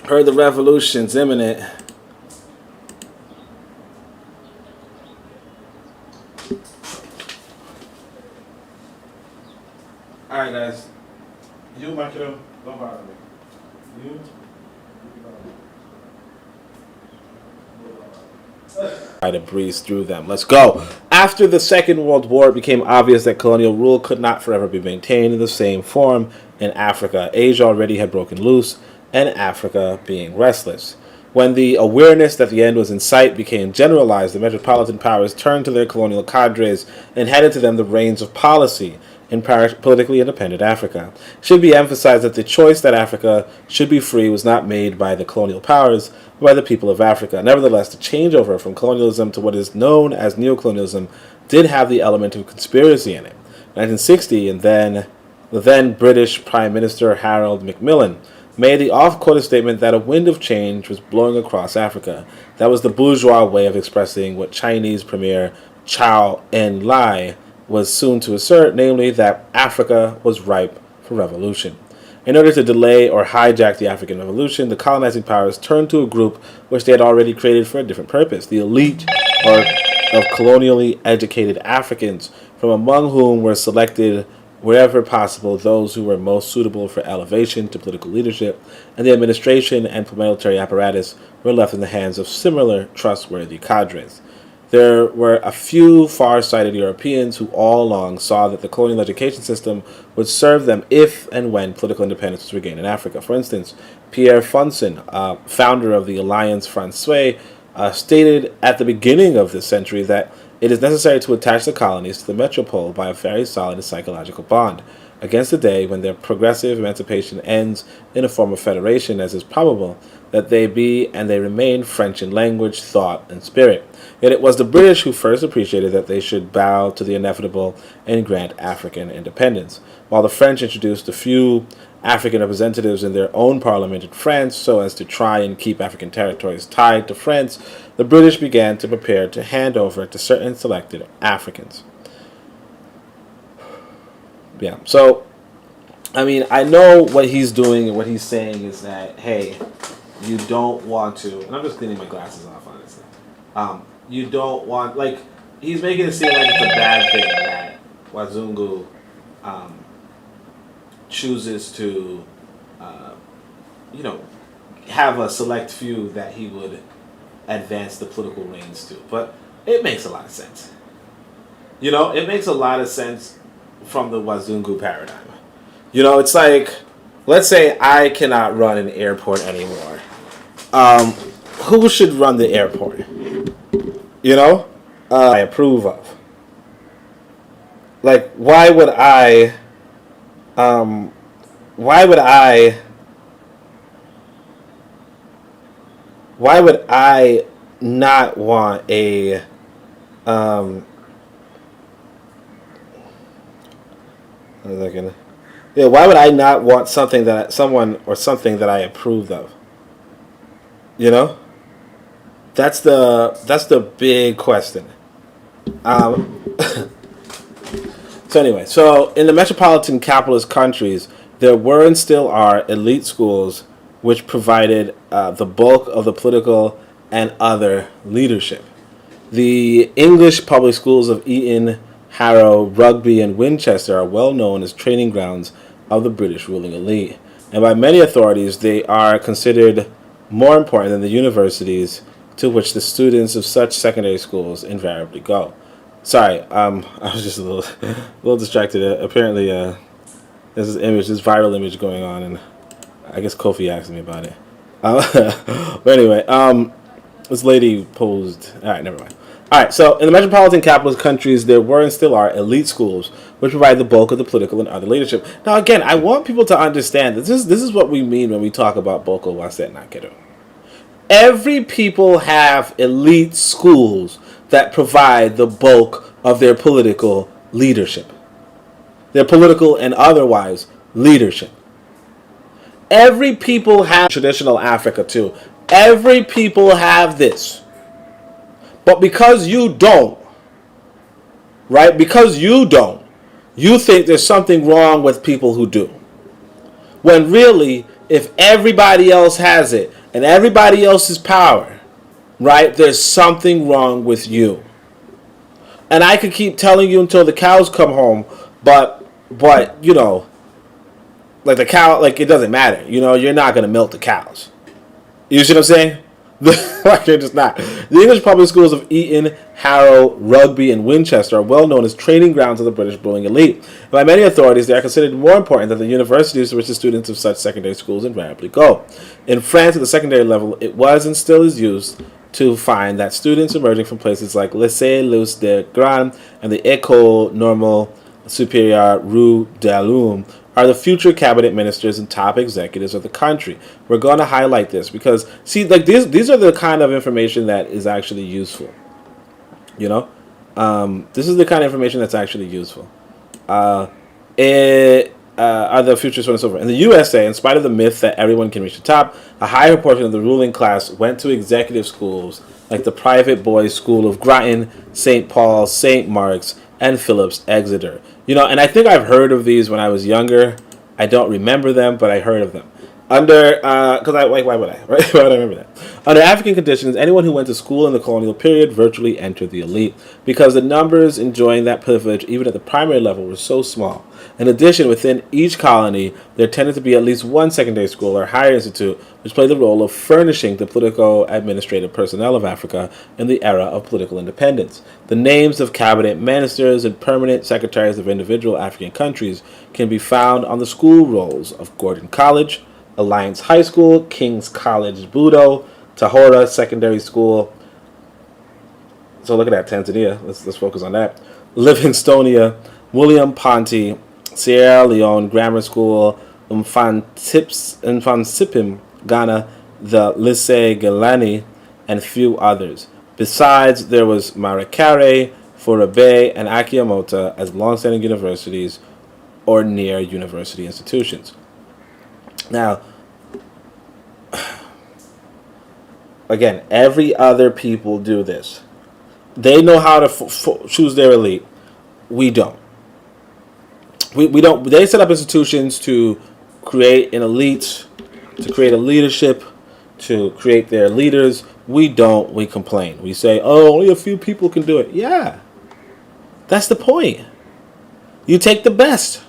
Heard the revolution's imminent. Alright, guys. You, Makiro, don't bother me. You? Try to breeze through them. Let's go. After the Second World War, it became obvious that colonial rule could not forever be maintained in the same form in Africa. Asia already had broken loose, and Africa being restless. When the awareness that the end was in sight became generalized, the metropolitan powers turned to their colonial cadres and handed to them the reins of policy in politically independent Africa. It should be emphasized that the choice that Africa should be free was not made by the colonial powers, but by the people of Africa. Nevertheless, the changeover from colonialism to what is known as neocolonialism did have the element of conspiracy in it. 1960, and the then British Prime Minister Harold Macmillan made the off-quoted statement that a wind of change was blowing across Africa. That was the bourgeois way of expressing what Chinese Premier Zhou Enlai was soon to assert, namely that Africa was ripe for revolution. In order to delay or hijack the African Revolution, the colonizing powers turned to a group which they had already created for a different purpose, the elite or of colonially educated Africans, from among whom were selected wherever possible those who were most suitable for elevation to political leadership, and the administration and military apparatus were left in the hands of similar trustworthy cadres. There were a few far-sighted Europeans who all along saw that the colonial education system would serve them if and when political independence was regained in Africa. For instance, Pierre Fonson, founder of the Alliance Française, stated at the beginning of this century that it is necessary to attach the colonies to the metropole by a very solid psychological bond, against the day when their progressive emancipation ends in a form of federation, as is probable that they be and they remain French in language, thought, and spirit. Yet it was the British who first appreciated that they should bow to the inevitable and grant African independence. While the French introduced a few African representatives in their own parliament in France so as to try and keep African territories tied to France, the British began to prepare to hand over to certain selected Africans. Yeah, so, I mean, I know what he's doing and what he's saying is that, hey, you don't want to, and I'm just cleaning my glasses off, honestly. You don't want, like, he's making it seem like it's a bad thing that Wazungu chooses to, have a select few that he would advance the political reins to. But it makes a lot of sense. It makes a lot of sense from the Wazungu paradigm. It's like, let's say I cannot run an airport anymore. Who should run the airport? I approve of. Like, why would I not want a why would I not want something that something that I approved of? That's the big question. So anyway, in the metropolitan capitalist countries, there were and still are elite schools which provided the bulk of the political and other leadership. The English public schools of Eton, Harrow, Rugby, and Winchester are well known as training grounds of the British ruling elite, and by many authorities they are considered more important than the universities to which the students of such secondary schools invariably go. Sorry, I was just a little distracted. Apparently, there's this viral image going on, and I guess Kofi asked me about it. But anyway, this lady posed. All right, never mind. All right, so in the metropolitan capitalist countries, there were and still are elite schools which provide the bulk of the political and other leadership. Now, again, I want people to understand that this is what we mean when we talk about Boko Waset Nakedo. Every people have elite schools that provide the bulk of their political leadership. Their political and otherwise leadership. Every people have traditional Africa too. Every people have this. But because you don't, right? Because you don't, you think there's something wrong with people who do. When really, If everybody else has it and everybody else is power, right? There's something wrong with you. And I could keep telling you until the cows come home, but you know, like the cow, like it doesn't matter. You know, you're not gonna milk the cows. You see what I'm saying? Like you're just not. The English public schools of Eton, Harrow, Rugby, and Winchester are well known as training grounds of the British ruling elite. And by many authorities, they are considered more important than the universities to which the students of such secondary schools invariably go. In France, at the secondary level, it was and still is used to find that students emerging from places like Lycée Luce de Grand and the École Normale Supérieure Rue d'Alum are the future cabinet ministers and top executives of the country. We're going to highlight this because, see, like these are the kind of information that is actually useful. You know, this is the kind of information that's actually useful. Are the future so on and so forth. In the USA, in spite of the myth that everyone can reach the top, a high proportion of the ruling class went to executive schools like the private boys' school of Groton, St. Paul's, St. Mark's, and Phillips Exeter. You know, and I think I've heard of these when I was younger. I don't remember them, but I heard of them. Under, because why would I, right? Why would I remember that? Under African conditions, anyone who went to school in the colonial period virtually entered the elite, because the numbers enjoying that privilege, even at the primary level, were so small. In addition, within each colony, there tended to be at least one secondary school or higher institute, which played the role of furnishing the political administrative personnel of Africa in the era of political independence. The names of cabinet ministers and permanent secretaries of individual African countries can be found on the school rolls of Gordon College, Alliance High School, King's College Budo, Tahora Secondary School. So look at that, Tanzania. Let's focus on that. Livingstonia, William Ponty, Sierra Leone Grammar School, Mfansipim, Ghana, the Lycée Galani, and few others. Besides, there was Maracare, Forabe, and Akiamota as long-standing universities or near university institutions. Now, again, every other people do this. They know how to choose their elite. We don't. We don't. They set up institutions to create an elite, to create a leadership, to create their leaders. We don't. We complain. We say, oh, only a few people can do it. Yeah. That's the point. You take the best.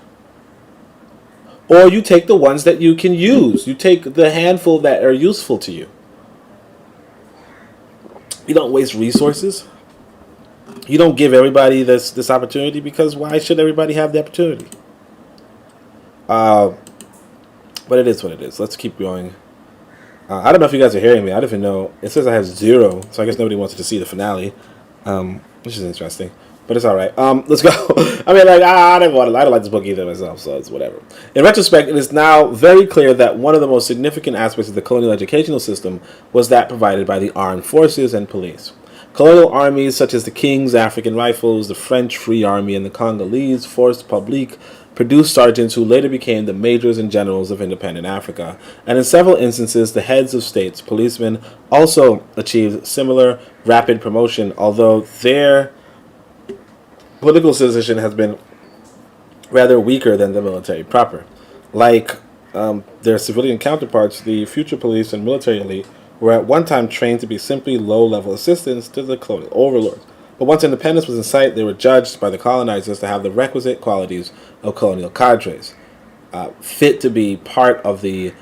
Or you take the ones that you can use. You take the handful that are useful to you. You don't waste resources. You don't give everybody this opportunity, because why should everybody have the opportunity? But it is what it is. Let's keep going. I don't know if you guys are hearing me. I don't even know. It says I have 0, so I guess nobody wants to see the finale, which is interesting. But it's all right. Let's go. I mean, like, I don't like this book either myself, so it's whatever. In retrospect, it is now very clear that one of the most significant aspects of the colonial educational system was that provided by the armed forces and police. Colonial armies such as the King's African Rifles, the French Free Army, and the Congolese Force Publique produced sergeants who later became the majors and generals of independent Africa. And in several instances, the heads of states, policemen, also achieved similar rapid promotion, although their political position has been rather weaker than the military proper. Like their civilian counterparts, the future police and military elite were at one time trained to be simply low-level assistants to the colonial overlords. But once independence was in sight, they were judged by the colonizers to have the requisite qualities of colonial cadres, fit to be part of the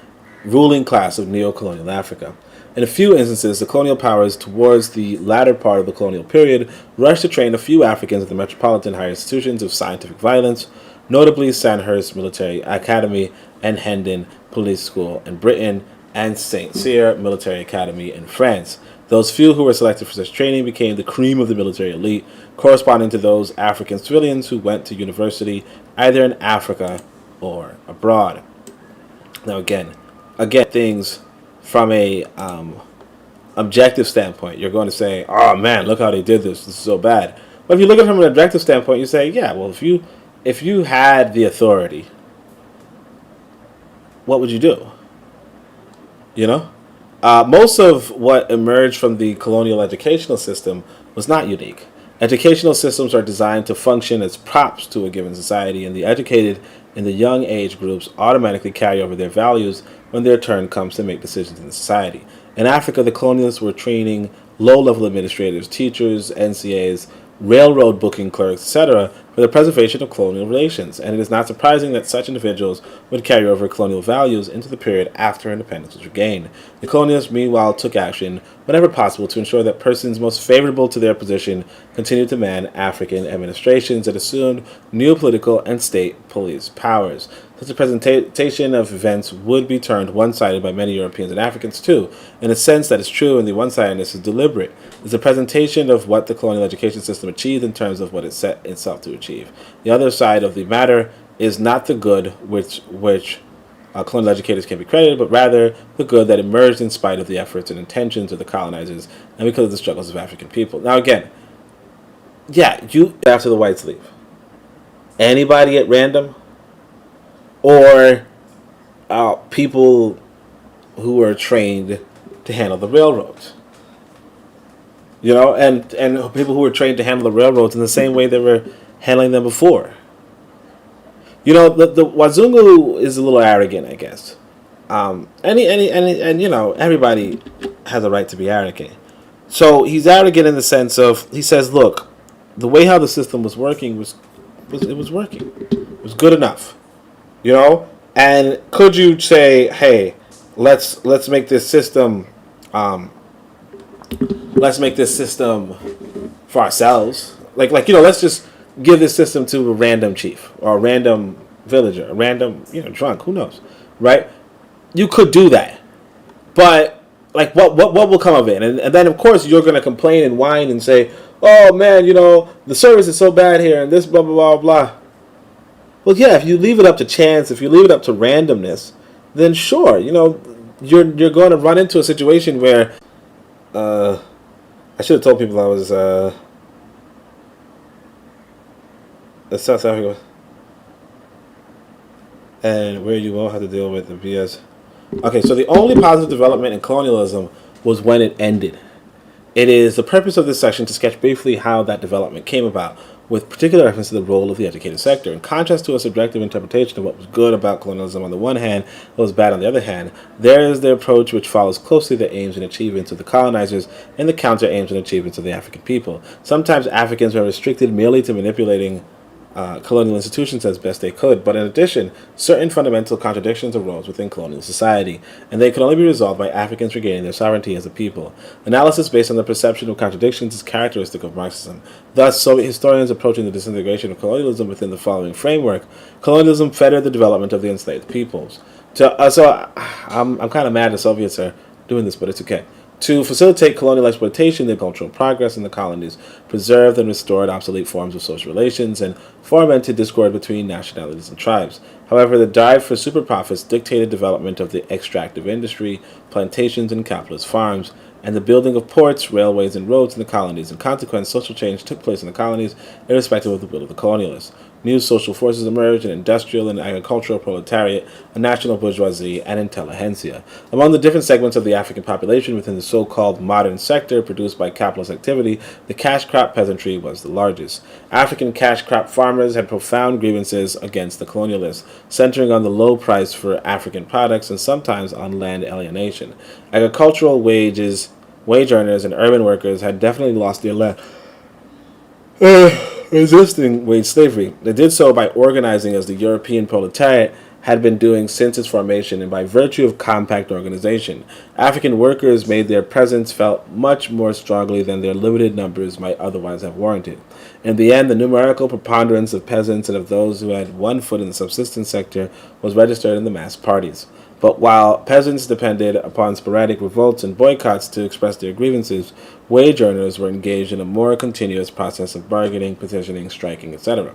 ruling class of neo-colonial Africa. In a few instances, the colonial powers towards the latter part of the colonial period rushed to train a few Africans at the metropolitan higher institutions of scientific violence, notably Sandhurst Military Academy and Hendon Police School in Britain and St. Cyr Military Academy in France. Those few who were selected for such training became the cream of the military elite, corresponding to those African civilians who went to university either in Africa or abroad. Now again, things from a objective standpoint, you're going to say, oh man, look how they did this. This is so bad. But if you look at it from an objective standpoint, you say, yeah, well, if you had the authority, what would you do? You know? Most of what emerged from the colonial educational system was not unique. Educational systems are designed to function as props to a given society, and the educated in the young age groups automatically carry over their values when their turn comes to make decisions in the society. In Africa, the colonialists were training low-level administrators, teachers, NCAs, railroad booking clerks, etc., for the preservation of colonial relations, and it is not surprising that such individuals would carry over colonial values into the period after independence was regained. The colonialists, meanwhile, took action whenever possible to ensure that persons most favorable to their position continued to man African administrations that assumed new political and state police powers. Such a presentation of events would be turned one-sided by many Europeans and Africans too. In a sense that is true, and the one-sidedness is deliberate. It's a presentation of what the colonial education system achieved in terms of what it set itself to achieve. The other side of the matter is not the good which colonial educators can be credited, but rather the good that emerged in spite of the efforts and intentions of the colonizers and because of the struggles of African people. Now again, yeah, you after the whites leave. Anybody at random? Or people who are trained to handle the railroads. You know, and people who were trained to handle the railroads in the same way they were handling them before. You know, the Wazungu is a little arrogant, I guess. And you know, everybody has a right to be arrogant. So he's arrogant in the sense of, he says, look, the way how the system was working was working. It was good enough. You know, and could you say, hey, let's make this system, for ourselves, like you know, let's just give this system to a random chief or a random villager, a random drunk, who knows, right? You could do that, but like what will come of it? And then of course you're gonna complain and whine and say, oh man, the service is so bad here and this blah blah blah blah. Well, yeah, if you leave it up to chance, if you leave it up to randomness, then sure, you're going to run into a situation where, I should have told people I was, South Africa, and where you won't have to deal with the BS. Okay, so the only positive development in colonialism was when it ended. It is the purpose of this section to sketch briefly how that development came about, with particular reference to the role of the educated sector. In contrast to a subjective interpretation of what was good about colonialism on the one hand, what was bad on the other hand, there is the approach which follows closely the aims and achievements of the colonizers and the counter aims and achievements of the African people. Sometimes Africans were restricted merely to manipulating colonial institutions as best they could, but in addition, certain fundamental contradictions arose within colonial society, and they could only be resolved by Africans regaining their sovereignty as a people. Analysis based on the perception of contradictions is characteristic of Marxism. Thus, Soviet historians approaching the disintegration of colonialism within the following framework: colonialism fettered the development of the enslaved peoples. I'm kind of mad the Soviets are doing this, but it's okay. To facilitate colonial exploitation, the cultural progress in the colonies preserved and restored obsolete forms of social relations and fomented discord between nationalities and tribes. However, the drive for super profits dictated development of the extractive industry, plantations, and capitalist farms, and the building of ports, railways, and roads in the colonies. In consequence, social change took place in the colonies, irrespective of the will of the colonialists. New social forces emerged: an industrial and agricultural proletariat, a national bourgeoisie, and intelligentsia. Among the different segments of the African population within the so-called modern sector produced by capitalist activity, the cash crop peasantry was the largest. African cash crop farmers had profound grievances against the colonialists, centering on the low price for African products and sometimes on land alienation. Agricultural wage earners and urban workers had definitely lost their land. Resisting wage slavery. They did so by organizing as the European proletariat had been doing since its formation, and by virtue of compact organization. African workers made their presence felt much more strongly than their limited numbers might otherwise have warranted. In the end, the numerical preponderance of peasants and of those who had one foot in the subsistence sector was registered in the mass parties. But while peasants depended upon sporadic revolts and boycotts to express their grievances, wage earners were engaged in a more continuous process of bargaining, petitioning, striking, etc.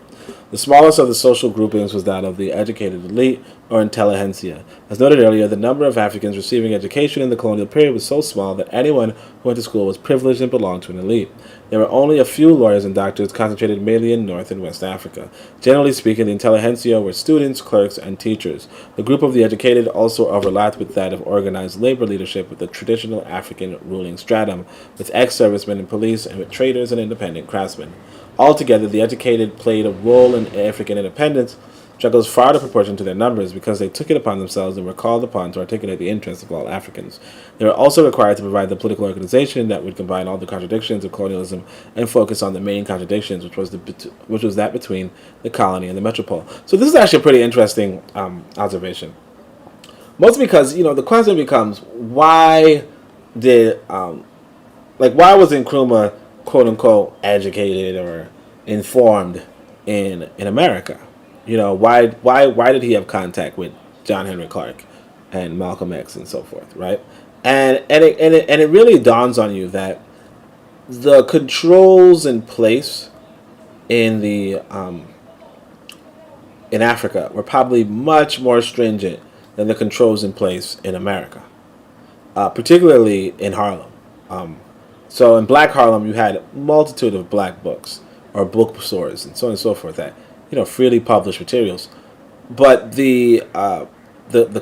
The smallest of the social groupings was that of the educated elite, or intelligentsia. As noted earlier, the number of Africans receiving education in the colonial period was so small that anyone who went to school was privileged and belonged to an elite. There were only a few lawyers and doctors concentrated mainly in North and West Africa. Generally speaking, the intelligentsia were students, clerks, and teachers. The group of the educated also overlapped with that of organized labor leadership with the traditional African ruling stratum, with ex-servicemen in police, and with traders and independent craftsmen. Altogether, the educated played a role in African independence that goes far to proportion to their numbers because they took it upon themselves and were called upon to articulate the interests of all Africans. They were also required to provide the political organization that would combine all the contradictions of colonialism and focus on the main contradictions, which was that between the colony and the metropole. So this is actually a pretty interesting observation. Mostly because, the question becomes, why was Nkrumah, quote unquote, educated or informed in America? Why did he have contact with John Henry Clark and Malcolm X and so forth, right? And it really dawns on you that the controls in place in Africa were probably much more stringent than the controls in place in America, particularly in Harlem. So in Black Harlem, you had a multitude of black books or bookstores and so on and so forth that freely published materials, but the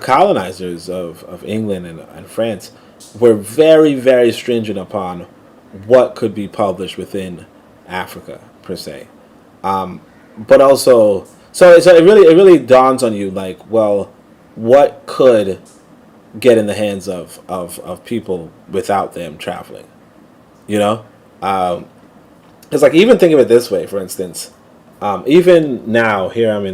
colonizers of England and France were very, very stringent upon what could be published within Africa per se. But also, so it really dawns on you what could get in the hands of people without them traveling, It's even think of it this way, for instance. Even now, here I'm in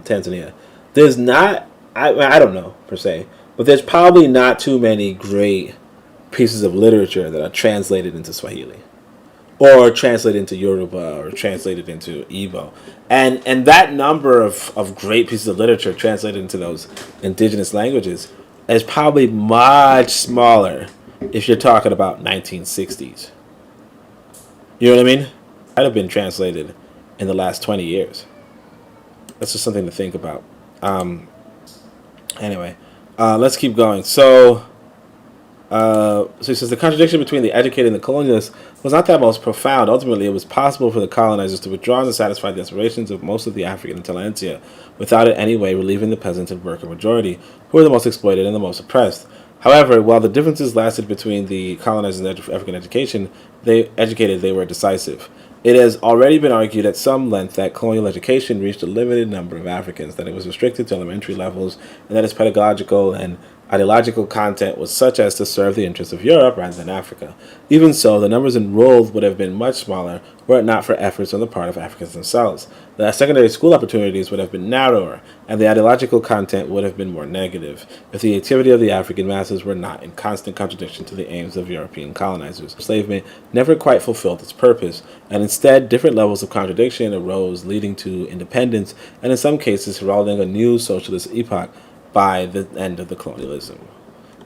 Tanzania, there's not, I don't know per se, but there's probably not too many great pieces of literature that are translated into Swahili or translated into Yoruba or translated into Igbo. And that number of great pieces of literature translated into those indigenous languages is probably much smaller if you're talking about 1960s. You know what I mean? Might have been translated in the last 20 years. That's just something to think about. Anyway, let's keep going. So he says the contradiction between the educated and the colonialists was not that most profound. Ultimately, it was possible for the colonizers to withdraw and to satisfy the aspirations of most of the African intelligentsia without in any way relieving the peasant and worker majority, who were the most exploited and the most oppressed. However, while the differences lasted between the colonizers and African education, they were decisive. It has already been argued at some length that colonial education reached a limited number of Africans, that it was restricted to elementary levels, and that its pedagogical and ideological content was such as to serve the interests of Europe rather than Africa. Even so, the numbers enrolled would have been much smaller were it not for efforts on the part of Africans themselves. The secondary school opportunities would have been narrower, and the ideological content would have been more negative, if the activity of the African masses were not in constant contradiction to the aims of European colonizers. Enslavement never quite fulfilled its purpose, and instead different levels of contradiction arose, leading to independence, and in some cases heralding a new socialist epoch by the end of the colonialism.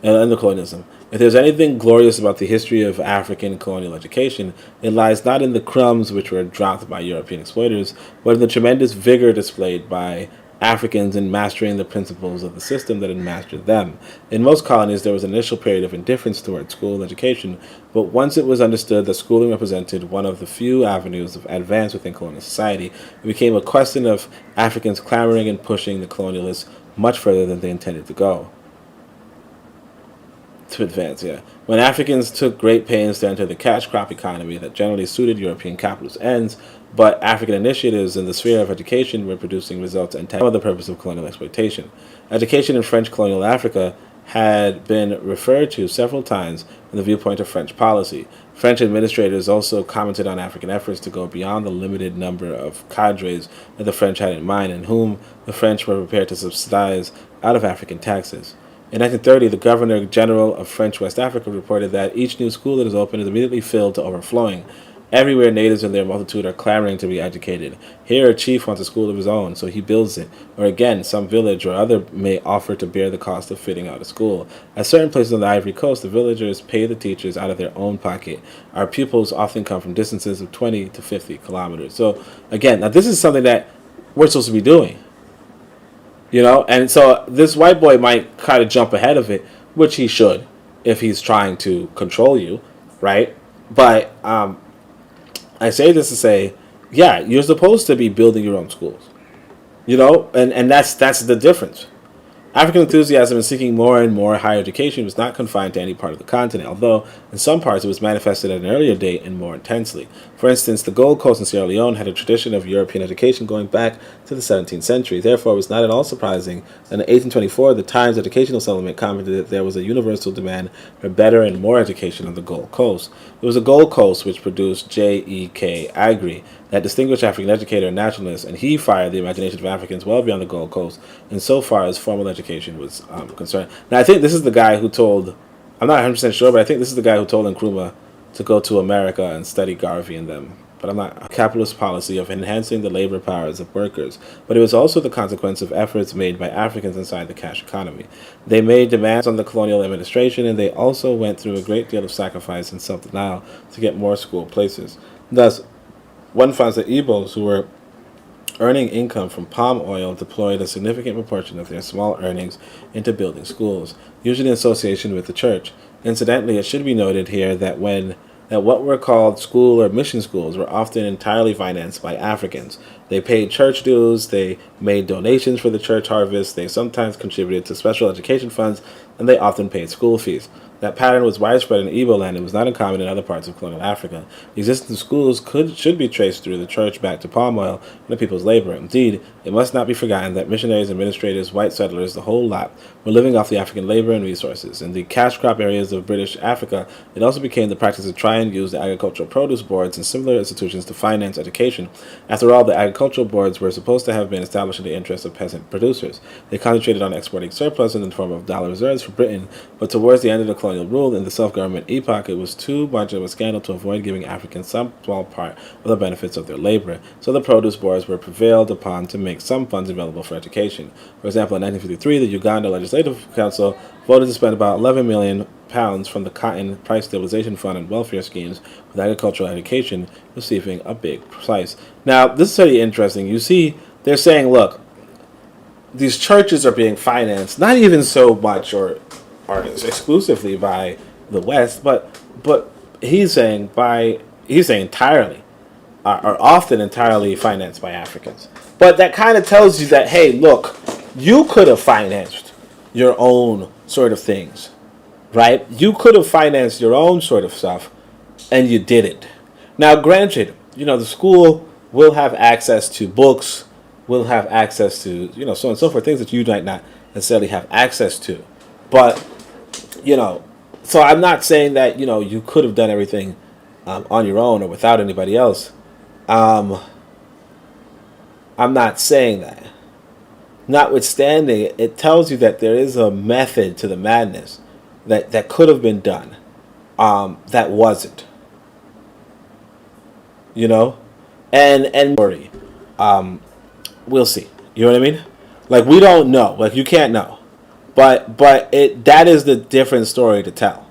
If there's anything glorious about the history of African colonial education, it lies not in the crumbs which were dropped by European exploiters, but in the tremendous vigor displayed by Africans in mastering the principles of the system that had mastered them. In most colonies, there was an initial period of indifference toward school education, but once it was understood that schooling represented one of the few avenues of advance within colonial society, it became a question of Africans clamoring and pushing the colonialists much further than they intended to go. To advance, yeah. When Africans took great pains to enter the cash crop economy that generally suited European capitalist ends, but African initiatives in the sphere of education were producing results intended for the purpose of colonial exploitation. Education in French colonial Africa had been referred to several times from the viewpoint of French policy. French administrators also commented on African efforts to go beyond the limited number of cadres that the French had in mind and whom the French were prepared to subsidize out of African taxes. In 1930, the Governor General of French West Africa reported that each new school that is opened is immediately filled to overflowing. Everywhere natives in their multitude are clamoring to be educated. Here a chief wants a school of his own, so he builds it. Or again, some village or other may offer to bear the cost of fitting out a school. At certain places on the Ivory Coast, the villagers pay the teachers out of their own pocket. Our pupils often come from distances of 20 to 50 kilometers. So again, now this is something that we're supposed to be doing. And so this white boy might kind of jump ahead of it, which he should if he's trying to control you, right? But I say this to say, yeah, you're supposed to be building your own schools, and that's the difference. African enthusiasm in seeking more and more higher education was not confined to any part of the continent, although in some parts it was manifested at an earlier date and more intensely. For instance, the Gold Coast in Sierra Leone had a tradition of European education going back to the 17th century. Therefore, it was not at all surprising that in 1824 the Times Educational Supplement commented that there was a universal demand for better and more education on the Gold Coast. It was the Gold Coast which produced J.E.K. Agri, that distinguished African educator and nationalist, and he fired the imagination of Africans well beyond the Gold Coast, insofar as formal education was concerned. Now, I think this is the guy who told, I'm not 100% sure, but I think this is the guy who told Nkrumah to go to America and study Garvey and them. But I'm not. A capitalist policy of enhancing the labor powers of workers, but it was also the consequence of efforts made by Africans inside the cash economy. They made demands on the colonial administration, and they also went through a great deal of sacrifice and self-denial to get more school places. Thus, one finds that Igbos who were earning income from palm oil deployed a significant proportion of their small earnings into building schools, usually in association with the church. Incidentally, it should be noted here that what were called school or mission schools were often entirely financed by Africans. They paid church dues, they made donations for the church harvest, they sometimes contributed to special education funds, and they often paid school fees. That pattern was widespread in Igbo land and was not uncommon in other parts of colonial Africa. The existence of schools should be traced through the church back to palm oil and the people's labor. Indeed, it must not be forgotten that missionaries, administrators, white settlers, the whole lot, were living off the African labor and resources. In the cash crop areas of British Africa, it also became the practice to try and use the agricultural produce boards and similar institutions to finance education. After all, the agricultural boards were supposed to have been established in the interests of peasant producers. They concentrated on exporting surplus in the form of dollar reserves for Britain, but towards the end of the colonial rule in the self-government epoch, it was too much of a scandal to avoid giving Africans some small part of the benefits of their labor, so the produce boards were prevailed upon to make some funds available for education. For example, in 1953, the Uganda Legislative Council voted to spend about £11 million from the Cotton Price Stabilization Fund and welfare schemes, with agricultural education receiving a big slice. Now, this is very interesting. You see, they're saying, look, these churches are being financed not even so much or exclusively by the West, but he's saying entirely, are often entirely financed by Africans. But that kind of tells you that, hey, look, you could have financed your own sort of things, right? You could have financed your own sort of stuff, and you didn't. Now, granted, the school will have access to books, will have access to, so on and so forth, things that you might not necessarily have access to. But, so I'm not saying that, you could have done everything on your own or without anybody else. I'm not saying that. Notwithstanding, it tells you that there is a method to the madness that could have been done, that wasn't. And we'll see. You know what I mean? Like, we don't know. Like, you can't know. But that is the different story to tell.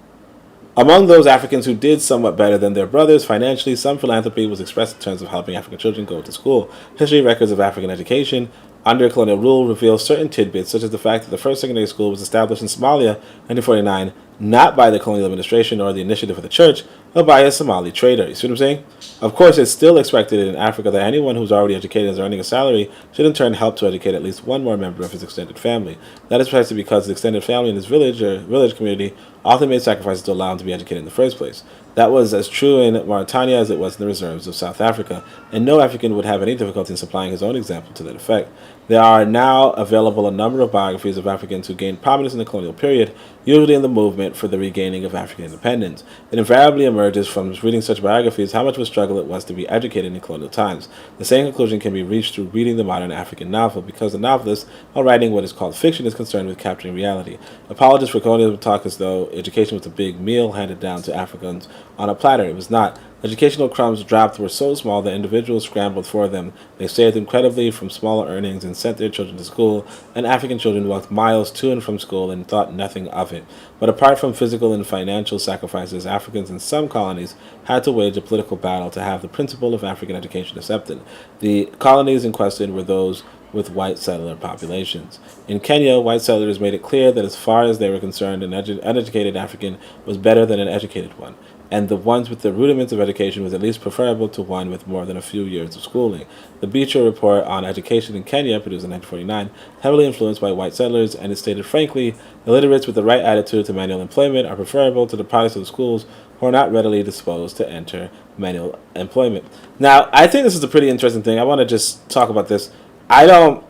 Among those Africans who did somewhat better than their brothers financially, some philanthropy was expressed in terms of helping African children go to school. History records of African education under colonial rule reveal certain tidbits, such as the fact that the first secondary school was established in Somalia in 1949, not by the colonial administration or the initiative of the church, but by a Somali trader. You see what I'm saying? Of course, it's still expected in Africa that anyone who's already educated and is earning a salary should in turn help to educate at least one more member of his extended family. That is precisely because the extended family in his village or village community often made sacrifices to allow him to be educated in the first place. That was as true in Mauritania as it was in the reserves of South Africa, and no African would have any difficulty in supplying his own example to that effect. There are now available a number of biographies of Africans who gained prominence in the colonial period, usually in the movement for the regaining of African independence. It invariably emerges from reading such biographies how much of a struggle it was to be educated in colonial times. The same conclusion can be reached through reading the modern African novel, because the novelist, while writing what is called fiction, is concerned with capturing reality. Apologists for colonialism talk as though education was a big meal handed down to Africans on a platter. It was not. Educational crumbs dropped were so small that individuals scrambled for them. They saved incredibly from smaller earnings and sent their children to school, and African children walked miles to and from school and thought nothing of it. But apart from physical and financial sacrifices, Africans in some colonies had to wage a political battle to have the principle of African education accepted. The colonies in question were those with white settler populations. In Kenya, white settlers made it clear that as far as they were concerned, an uneducated African was better than an educated one. and the ones with the rudiments of education was at least preferable to one with more than a few years of schooling. The Beecher Report on Education in Kenya, produced in 1949, heavily influenced by white settlers, and it stated frankly, illiterates with the right attitude to manual employment are preferable to the products of the schools who are not readily disposed to enter manual employment. Now, I think this is a pretty interesting thing. I want to just talk about this. I don't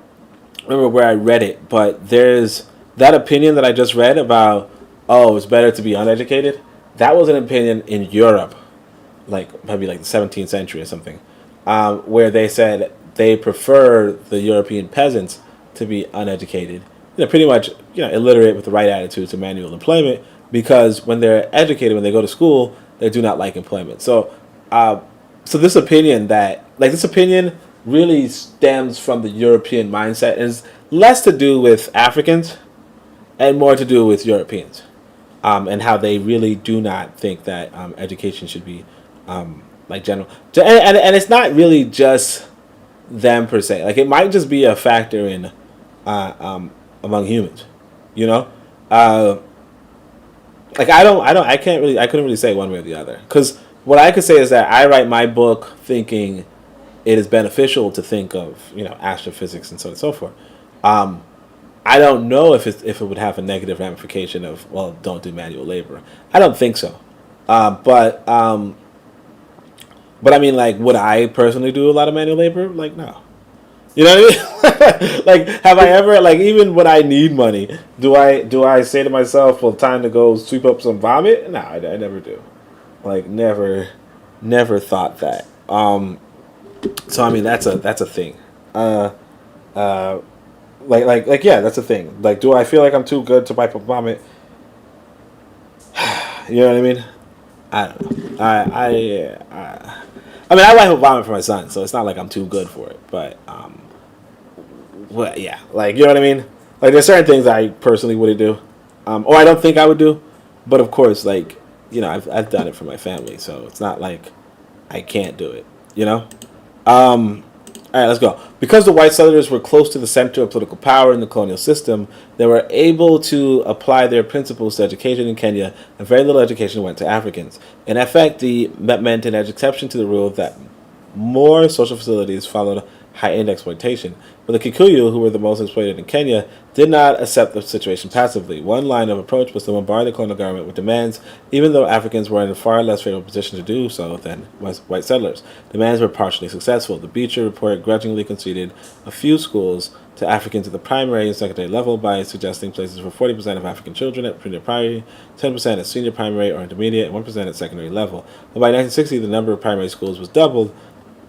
remember where I read it, but there's that opinion that I just read about, oh, it's better to be uneducated. That was an opinion in Europe, like maybe like the 17th century or something, where they said they prefer the European peasants to be uneducated, pretty much illiterate with the right attitude to manual employment, because when they're educated, when they go to school, they do not like employment. So, so this opinion really stems from the European mindset and is less to do with Africans and more to do with Europeans, and how they really do not think that education should be like general. And it's not really just them per se. Like, it might just be a factor in among humans, Like, I couldn't really say one way or the other, because what I could say is that I write my book thinking it is beneficial to think of astrophysics and so on and so forth. I don't know if it would have a negative ramification of, well, don't do manual labor. I don't think so. But I mean, like, would I personally do a lot of manual labor? Like, no. You know what I mean? Like, have I ever, like, even when I need money, do I say to myself, well, time to go sweep up some vomit? No, I never do. Like, never thought that. So I mean, that's a thing. Yeah, that's a thing. Like, do I feel like I'm too good to wipe up vomit? You know what I mean? I don't know. I mean, I wipe up vomit for my son, so it's not like I'm too good for it. But well, yeah, like, you know what I mean? Like, there's certain things I personally wouldn't do, or I don't think I would do. But of course, like, I've done it for my family, so it's not like I can't do it. All right, let's go. Because the white settlers were close to the center of political power in the colonial system, they were able to apply their principles to education in Kenya, and very little education went to Africans. In effect, that meant an exception to the rule that more social facilities followed high-end exploitation. But the Kikuyu, who were the most exploited in Kenya, did not accept the situation passively. One line of approach was to bombard the colonial government with demands, even though Africans were in a far less favorable position to do so than white settlers. Demands were partially successful. The Beecher Report grudgingly conceded a few schools to Africans at the primary and secondary level by suggesting places for 40% of African children at pre-primary, 10% at senior primary or intermediate, and 1% at secondary level. But by 1960, the number of primary schools was doubled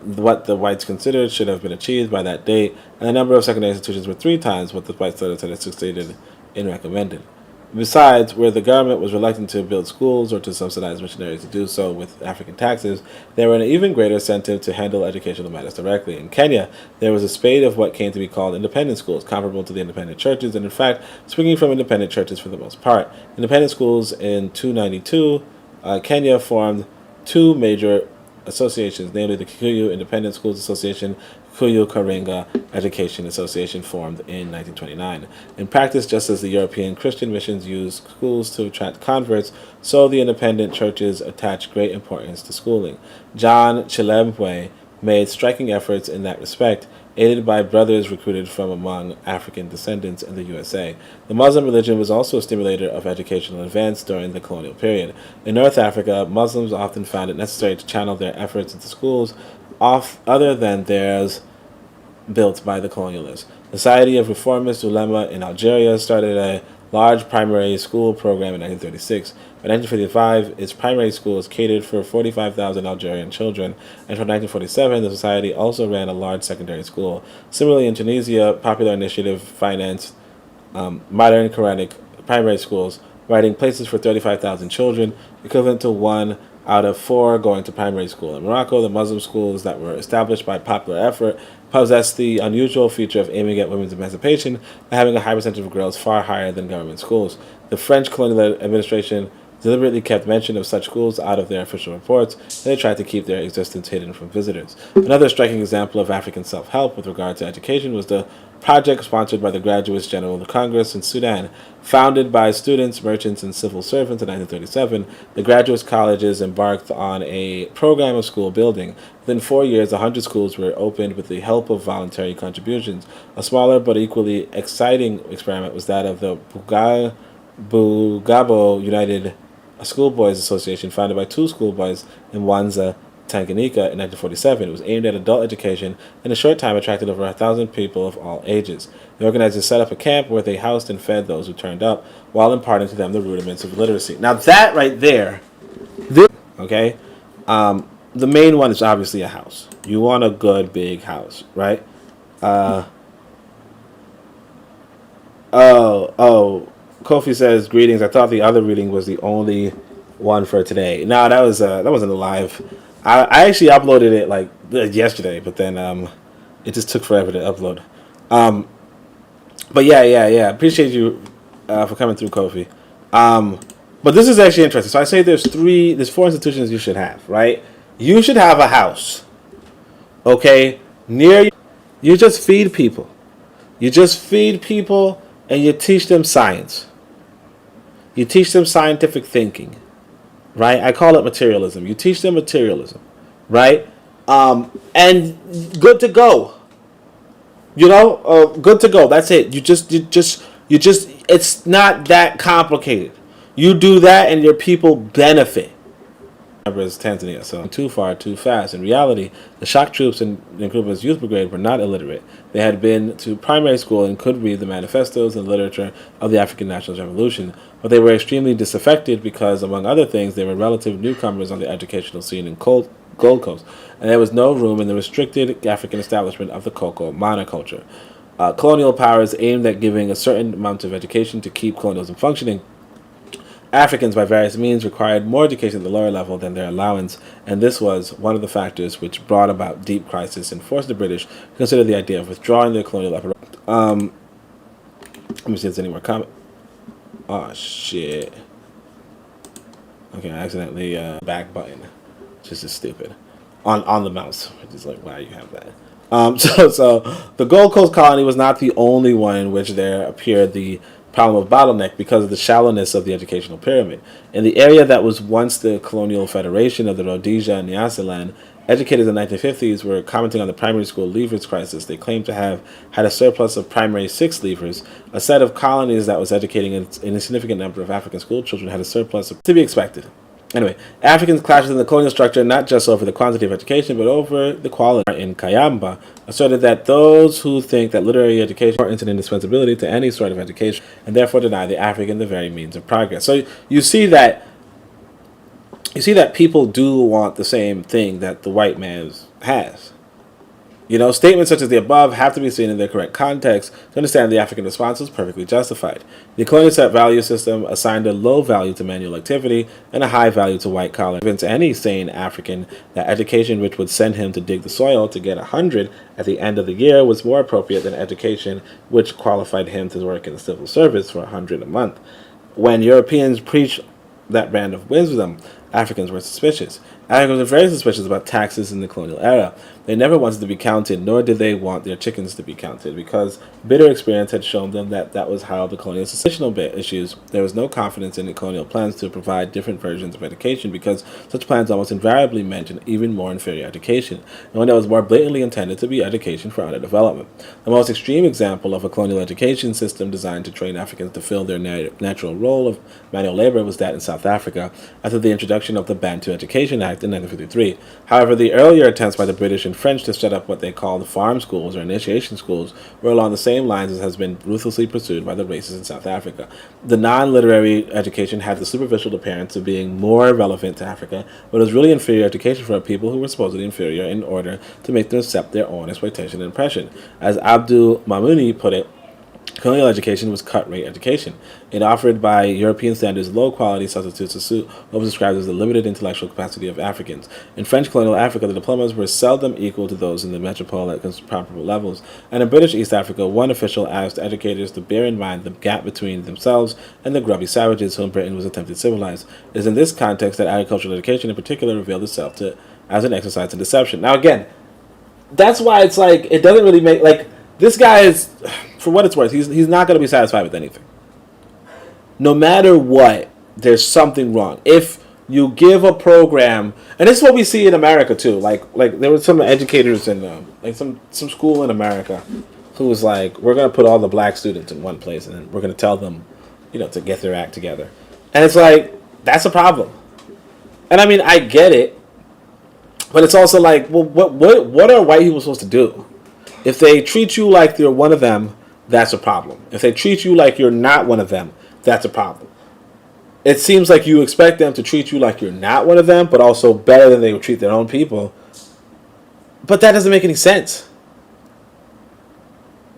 what the whites considered should have been achieved by that date, and the number of secondary institutions were 3 times what the white settlers had succeeded in recommended. Besides, where the government was reluctant to build schools or to subsidize missionaries to do so with African taxes, there were an even greater incentive to handle educational matters directly. In Kenya, there was a spate of what came to be called independent schools, comparable to the independent churches, and in fact, springing from independent churches for the most part. Independent schools in 292, Kenya formed 2 major associations, namely the Kikuyu Independent Schools Association, Kikuyu Karenga Education Association, formed in 1929. In practice, just as the European Christian missions used schools to attract converts, so the independent churches attached great importance to schooling. John Chilembwe made striking efforts in that respect, aided by brothers recruited from among African descendants in the USA. The Muslim religion was also a stimulator of educational advance during the colonial period. In North Africa, Muslims often found it necessary to channel their efforts into schools other than theirs built by the colonialists. The Society of Reformist Ulema in Algeria started a large primary school program in 1936. By 1955, its primary schools catered for 45,000 Algerian children, and from 1947, the society also ran a large secondary school. Similarly, in Tunisia, Popular Initiative financed modern Quranic primary schools, providing places for 35,000 children, equivalent to 1 out of 4 going to primary school. In Morocco, the Muslim schools that were established by popular effort possessed the unusual feature of aiming at women's emancipation and having a high percentage of girls far higher than government schools. The French colonial administration deliberately kept mention of such schools out of their official reports, and they tried to keep their existence hidden from visitors. Another striking example of African self-help with regard to education was the project sponsored by the Graduates General of the Congress in Sudan. Founded by students, merchants, and civil servants in 1937, the graduates' colleges embarked on a program of school building. Within 4 years, 100 schools were opened with the help of voluntary contributions. A smaller but equally exciting experiment was that of the Bugabo United Schoolboys Association, founded by two schoolboys in Wanza, Tanganyika in 1947. It was aimed at adult education and in a short time attracted over 1,000 people of all ages. The organizers set up a camp where they housed and fed those who turned up while imparting to them the rudiments of literacy. Now that right there, okay, the main one is obviously a house. You want a good big house, right? Kofi says, greetings. I thought the other reading was the only one for today. No, that wasn't a live. I actually uploaded it like yesterday, but then it just took forever to upload. But yeah. Appreciate you for coming through, Kofi. But this is actually interesting. So I say there's four institutions you should have, right? You should have a house, okay, near you. You just feed people. You just feed people and you teach them science. You teach them scientific thinking, right? I call it materialism. You teach them materialism, right? And good to go. Good to go. That's it. You just. It's not that complicated. You do that, and your people benefit. Is Tanzania, so too far, too fast. In reality, the shock troops in Nkrumah's youth brigade were not illiterate. They had been to primary school and could read the manifestos and literature of the African Nationalist Revolution, but they were extremely disaffected because, among other things, they were relative newcomers on the educational scene in Gold Coast, and there was no room in the restricted African establishment of the cocoa monoculture. Colonial powers aimed at giving a certain amount of education to keep colonialism functioning. Africans, by various means, required more education at the lower level than their allowance, and this was one of the factors which brought about deep crisis and forced the British to consider the idea of withdrawing their colonial apparatus. Let me see if there's any more comment. Oh, shit. Okay, I accidentally back button. Just as stupid. On the mouse. Which is like, why you have that? So the Gold Coast colony was not the only one in which there appeared the problem of bottleneck because of the shallowness of the educational pyramid. In the area that was once the colonial federation of the Rhodesia and Nyasaland, educators in the 1950s were commenting on the primary school leavers crisis. They claimed to have had a surplus of primary six leavers. A set of colonies that was educating an insignificant number of African school children had a surplus to be expected. Anyway, Africans clashed in the colonial structure not just over the quantity of education, but over the quality. In Kayamba, asserted that those who think that literary education is important and indispensability to any sort of education, and therefore deny the African the very means of progress. So you see that people do want the same thing that the white man has. Statements such as the above have to be seen in their correct context to understand the African response was perfectly justified. The colonial set value system assigned a low value to manual activity and a high value to white collar. Convince any sane African that education which would send him to dig the soil to get 100 at the end of the year was more appropriate than education which qualified him to work in the civil service for 100 a month. When Europeans preached that brand of wisdom, Africans were suspicious. Africans were very suspicious about taxes in the colonial era. They never wanted to be counted, nor did they want their chickens to be counted, because bitter experience had shown them that was how the colonial secessional issues. There was no confidence in the colonial plans to provide different versions of education, because such plans almost invariably meant an even more inferior education, and one that was more blatantly intended to be education for underdevelopment. The most extreme example of a colonial education system designed to train Africans to fill their natural role of manual labor was that in South Africa, after the introduction of the Bantu Education Act in 1953. However, the earlier attempts by the British and French to set up what they call the farm schools or initiation schools were along the same lines as has been ruthlessly pursued by the racists in South Africa. The non-literary education had the superficial appearance of being more relevant to Africa, but it was really inferior education for people who were supposedly inferior in order to make them accept their own exploitation and oppression. As Abdul Mamuni put it, Colonial education was cut-rate education. It offered by European standards low-quality substitutes to suit what was described as the limited intellectual capacity of Africans. In French colonial Africa, the diplomas were seldom equal to those in the metropole at comparable levels, and in British East Africa, one official asked educators to bear in mind the gap between themselves and the grubby savages whom Britain was attempting to civilize. It is in this context that agricultural education in particular revealed itself as an exercise in deception. Now again, that's why it's like, it doesn't really make, like, this guy is, for what it's worth, he's not going to be satisfied with anything. No matter what, there's something wrong. If you give a program, and this is what we see in America too. Like there were some educators in like some school in America who was like, we're going to put all the black students in one place, and then we're going to tell them, to get their act together. And it's like, that's a problem. And I mean, I get it, but it's also like, well, what are white people supposed to do? If they treat you like you're one of them, that's a problem. If they treat you like you're not one of them, that's a problem. It seems like you expect them to treat you like you're not one of them, but also better than they would treat their own people. But that doesn't make any sense.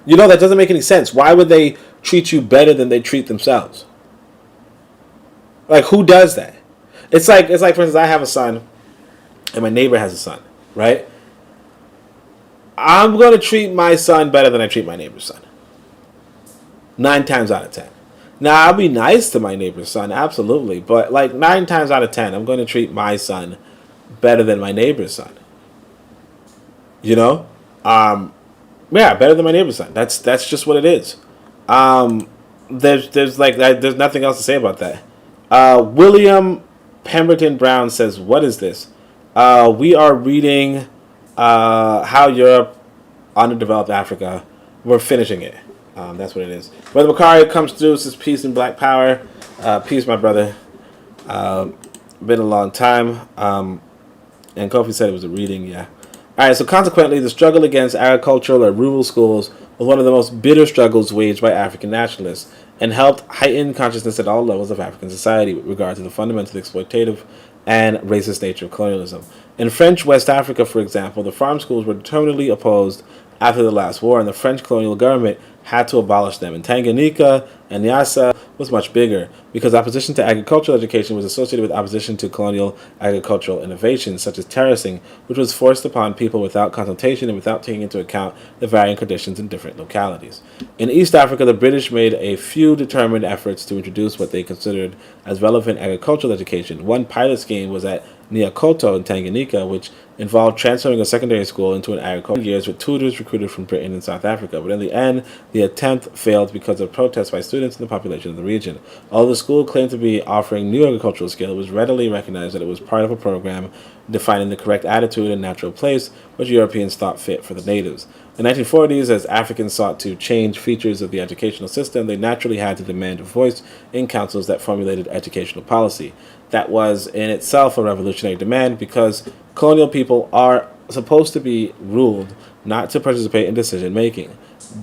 That doesn't make any sense. Why would they treat you better than they treat themselves? Like, who does that? It's like, for instance, I have a son, and my neighbor has a son, right? I'm going to treat my son better than I treat my neighbor's son. 9 times out of 10. Now, I'll be nice to my neighbor's son, absolutely. But like 9 times out of 10, I'm going to treat my son better than my neighbor's son. Yeah, better than my neighbor's son. That's just what it is. There's nothing else to say about that. William Pemberton Brown says, what is this? We are reading How Europe Underdeveloped Africa. We're finishing it. That's what it is. Brother Bakari comes through, says peace and black power. Peace, my brother. Been a long time. And Kofi said it was a reading, yeah. Alright, so consequently, the struggle against agricultural or rural schools was one of the most bitter struggles waged by African nationalists, and helped heighten consciousness at all levels of African society with regard to the fundamental exploitative and racist nature of colonialism. In French West Africa, for example, the farm schools were determinedly opposed after the last war, and the French colonial government had to abolish them. In Tanganyika and Nyasa was much bigger, because opposition to agricultural education was associated with opposition to colonial agricultural innovations, such as terracing, which was forced upon people without consultation and without taking into account the varying conditions in different localities. In East Africa, the British made a few determined efforts to introduce what they considered as relevant agricultural education. One pilot scheme was at Niakoto in Tanganyika, which involved transferring a secondary school into an agricultural years with tutors recruited from Britain and South Africa. But in the end, the attempt failed because of protests by students and the population of the region. Although the school claimed to be offering new agricultural skill, it was readily recognized that it was part of a program defining the correct attitude and natural place which Europeans thought fit for the natives. In the 1940s, as Africans sought to change features of the educational system, they naturally had to demand a voice in councils that formulated educational policy. That was in itself a revolutionary demand, because colonial people are supposed to be ruled, not to participate in decision making.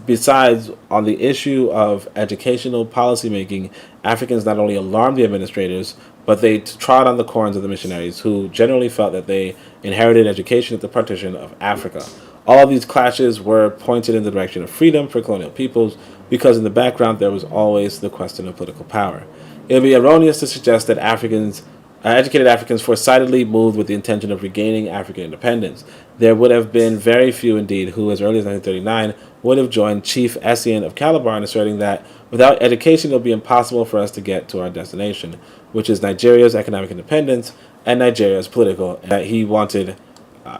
Besides, on the issue of educational policy making, Africans not only alarmed the administrators, but they trod on the corns of the missionaries, who generally felt that they inherited education at the partition of Africa. All of these clashes were pointed in the direction of freedom for colonial peoples, because in the background there was always the question of political power. It would be erroneous to suggest that educated Africans foresightedly moved with the intention of regaining African independence. There would have been very few indeed who, as early as 1939, would have joined Chief Essien of Calabar in asserting that without education it would be impossible for us to get to our destination, which is Nigeria's economic independence and Nigeria's political. That he wanted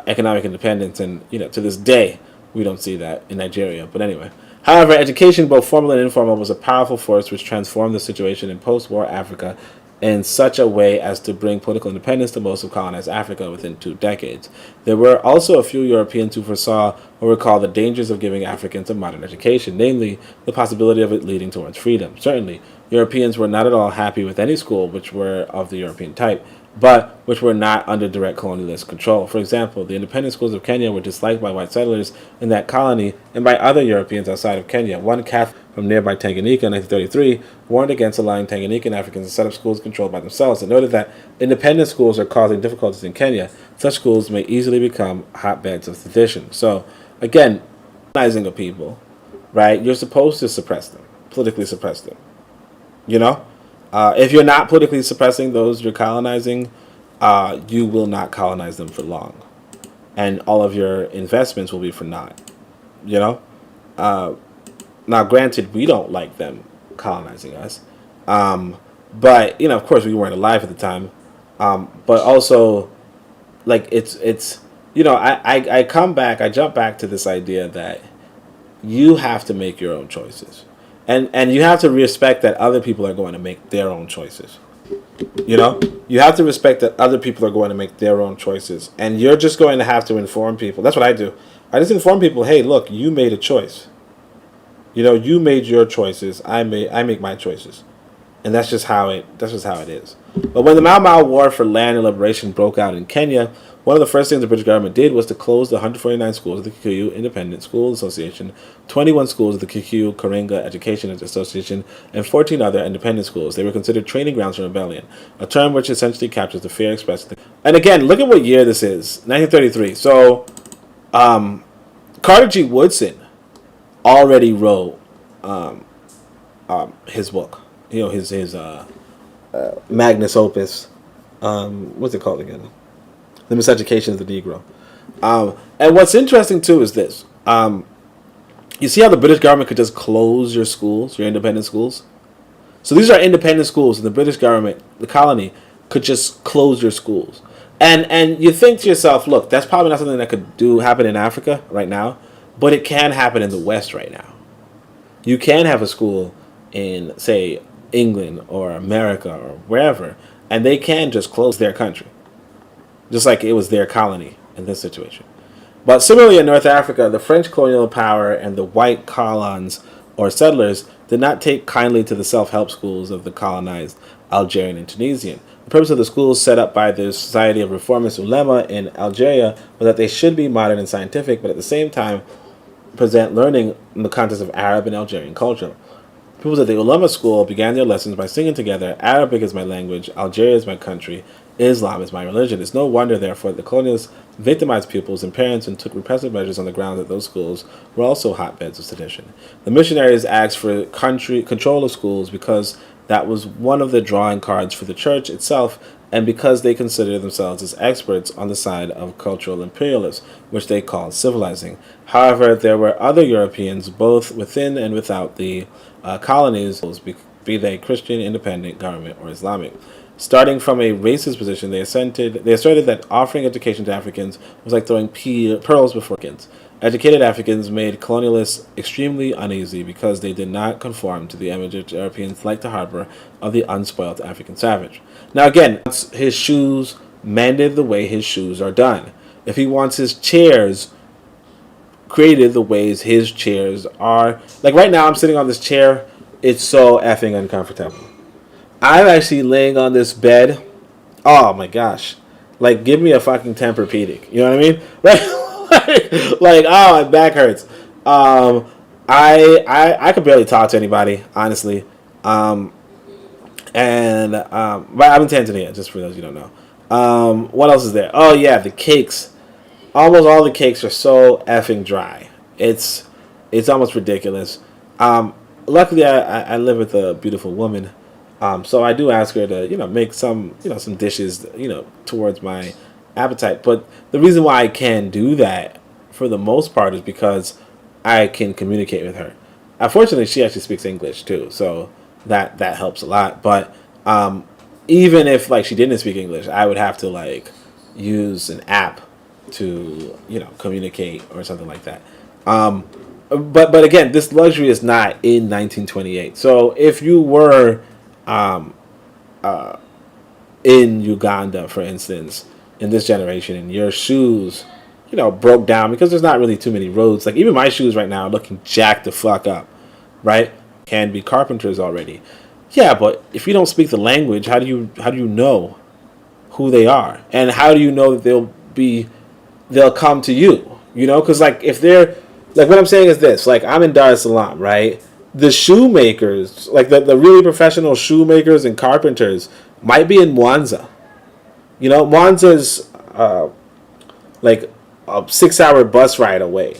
economic independence, and to this day we don't see that in Nigeria. But anyway. However, education, both formal and informal, was a powerful force which transformed the situation in post-war Africa in such a way as to bring political independence to most of colonized Africa within 2 decades. There were also a few Europeans who foresaw what were called the dangers of giving Africans a modern education, namely the possibility of it leading towards freedom. Certainly, Europeans were not at all happy with any school which were of the European type, but which were not under direct colonialist control. For example, the independent schools of Kenya were disliked by white settlers in that colony and by other Europeans outside of Kenya. One Catholic from nearby Tanganyika in 1933 warned against allowing Tanganyikan Africans to set up schools controlled by themselves, and noted that independent schools are causing difficulties in Kenya. Such schools may easily become hotbeds of sedition. So, again, colonizing of people, right? You're supposed to suppress them. politically suppress them. You know, if you're not politically suppressing those you're colonizing, you will not colonize them for long, and all of your investments will be for naught. You know, now granted, we don't like them colonizing us, but of course, we weren't alive at the time. But also, like it's I jump back to this idea that you have to make your own choices, and you have to respect that other people are going to make their own choices. You have to respect that other people are going to make their own choices, and you're just going to have to inform people. That's what I do. I just inform people, hey, look, you made a choice. You made your choices. I make my choices, and that's just how it is. But when the Mau Mau War for Land and Liberation broke out in Kenya, one of the first things the British government did was to close the 149 schools of the Kikuyu Independent School Association, 21 schools of the Kikuyu Karenga Education Association, and 14 other independent schools. They were considered training grounds for rebellion, a term which essentially captures the fear expressed. And again, look at what year this is, 1933. So, Carter G. Woodson already wrote his book, his magnus opus. What's it called again? The Miseducation of the Negro. And what's interesting too is this. You see how the British government could just close your schools, your independent schools? So these are independent schools, and the British government, the colony, could just close your schools. And you think to yourself, look, that's probably not something that could happen in Africa right now, but it can happen in the West right now. You can have a school in, say, England or America or wherever, and they can just close their country, just like it was their colony in this situation. But similarly in North Africa, the French colonial power and the white colons or settlers did not take kindly to the self-help schools of the colonized Algerian and Tunisian. The purpose of the schools set up by the Society of Reformist Ulema in Algeria was that they should be modern and scientific, but at the same time present learning in the context of Arab and Algerian culture. Pupils at the Ulema school began their lessons by singing together, Arabic is my language, Algeria is my country, Islam is my religion. It's no wonder, therefore, that the colonialists victimized pupils and parents and took repressive measures on the ground that those schools were also hotbeds of sedition. The missionaries asked for control of schools because that was one of the drawing cards for the church itself, and because they considered themselves as experts on the side of cultural imperialism, which they called civilizing. However, there were other Europeans, both within and without the colonies, be they Christian, independent, government, or Islamic. Starting from a racist position, they asserted that offering education to Africans was like throwing pearls before Africans. Educated Africans made colonialists extremely uneasy because they did not conform to the image that Europeans like to harbor of the unspoiled African savage. Now again, his shoes mended the way his shoes are done. If he wants his chairs created the ways his chairs are, like right now I'm sitting on this chair, it's so effing uncomfortable. I'm actually laying on this bed. Oh my gosh. Like, give me a fucking Tempur-Pedic. You know what I mean? Like, oh, my back hurts. I could barely talk to anybody, honestly. But I'm in Tanzania, just for those you don't know. What else is there? Oh yeah, the cakes. Almost all the cakes are so effing dry. It's almost ridiculous. Luckily, I live with a beautiful woman. So I do ask her to, make some dishes, towards my appetite. But the reason why I can do that, for the most part, is because I can communicate with her. Unfortunately, she actually speaks English too, so that helps a lot. But even if she didn't speak English, I would have to use an app to communicate or something like that. But again, this luxury is not in 1928. So if you were in Uganda, for instance, in this generation, and your shoes, broke down because there's not really too many roads. Like even my shoes right now are looking jacked the fuck up, right? Can be carpenters already. Yeah, but if you don't speak the language, how do you know who they are, and how do you know that they'll come to you? Because if they're what I'm saying is this: I'm in Dar es Salaam, right? The shoemakers, the really professional shoemakers and carpenters, might be in Mwanza. Mwanza's a 6-hour bus ride away.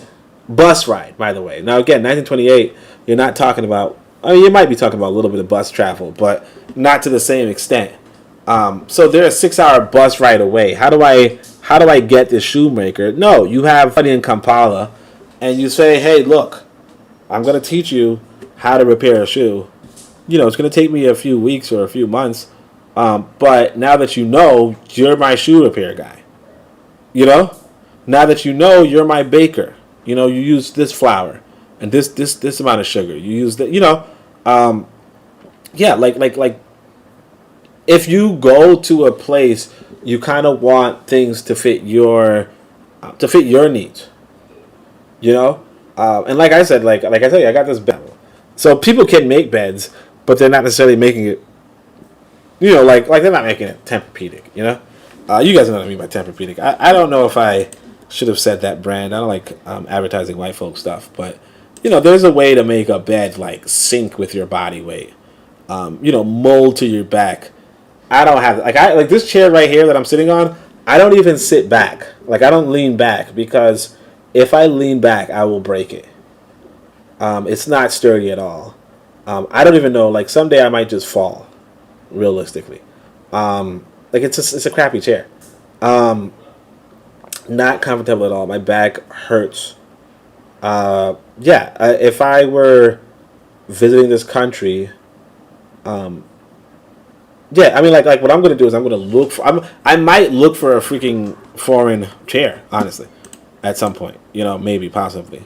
Bus ride, by the way. Now again, 1928, you're not talking about I mean, you might be talking about a little bit of bus travel, but not to the same extent. So they're a 6-hour bus ride away. How do I get this shoemaker? No, you have somebody in Kampala, and you say, hey, look, I'm going to teach you how to repair a shoe. It's going to take me a few weeks or a few months, but now that you know, you're my shoe repair guy. Now that you know, you're my baker. You use this flour and this amount of sugar. You use that. Yeah, like if you go to a place, you kind of want things to fit your needs. And like I said, like I tell you, I got this bed. So people can make beds, but they're not necessarily making it. Like they're not making it Tempur-Pedic. You guys know what I mean by Tempur-Pedic. I don't know if I should have said that brand. I don't like advertising white folk stuff, but there's a way to make a bed like sync with your body weight. Mold to your back. I don't have like this chair right here that I'm sitting on. I don't even sit back. Like I don't lean back because if I lean back, I will break it. It's not sturdy at all. I don't even know. Like someday I might just fall. Realistically, it's a crappy chair. Not comfortable at all. My back hurts. If I were visiting this country, like what I'm gonna do is I'm gonna look for. I might look for a freaking foreign chair, honestly, at some point. Maybe possibly.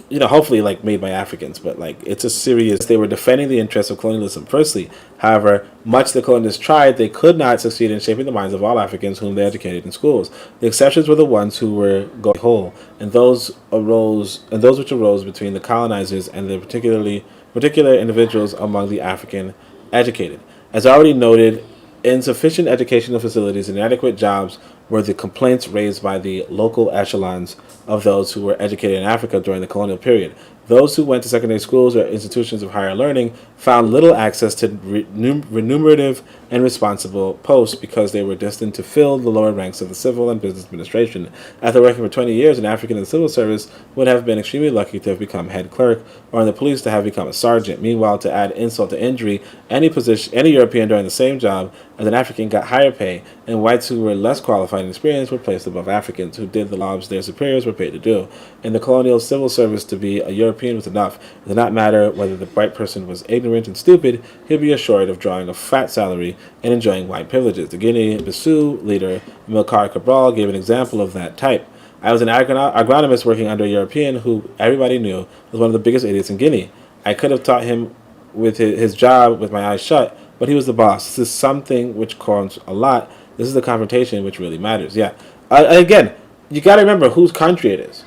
Hopefully like made by Africans, but like it's a serious. They were defending the interests of colonialism firstly. However, much the colonists tried, they could not succeed in shaping the minds of all Africans whom they educated in schools. The exceptions were the ones who were going whole, and those which arose between the colonizers and the particular individuals among the African educated. As already noted, insufficient educational facilities and inadequate jobs were the complaints raised by the local echelons of those who were educated in Africa during the colonial period. Those who went to secondary schools or institutions of higher learning found little access to remunerative and responsible posts because they were destined to fill the lower ranks of the civil and business administration. After working for 20 years, an African in the civil service would have been extremely lucky to have become head clerk, or in the police to have become a sergeant. Meanwhile, to add insult to injury, any European doing the same job as an African got higher pay, and whites who were less qualified and experienced were placed above Africans, who did the jobs their superiors were paid to do. In the colonial civil service, to be a European was enough. It did not matter whether the white person was ignorant and stupid, he'd be assured of drawing a fat salary and enjoying white privileges. The Guinea-Bissau leader, Milcar Cabral, gave an example of that type. I was an agronomist working under a European who everybody knew was one of the biggest idiots in Guinea. I could have taught him with his job with my eyes shut, but he was the boss. This is something which counts a lot. This is the confrontation which really matters. Yeah. Again, you got to remember whose country it is.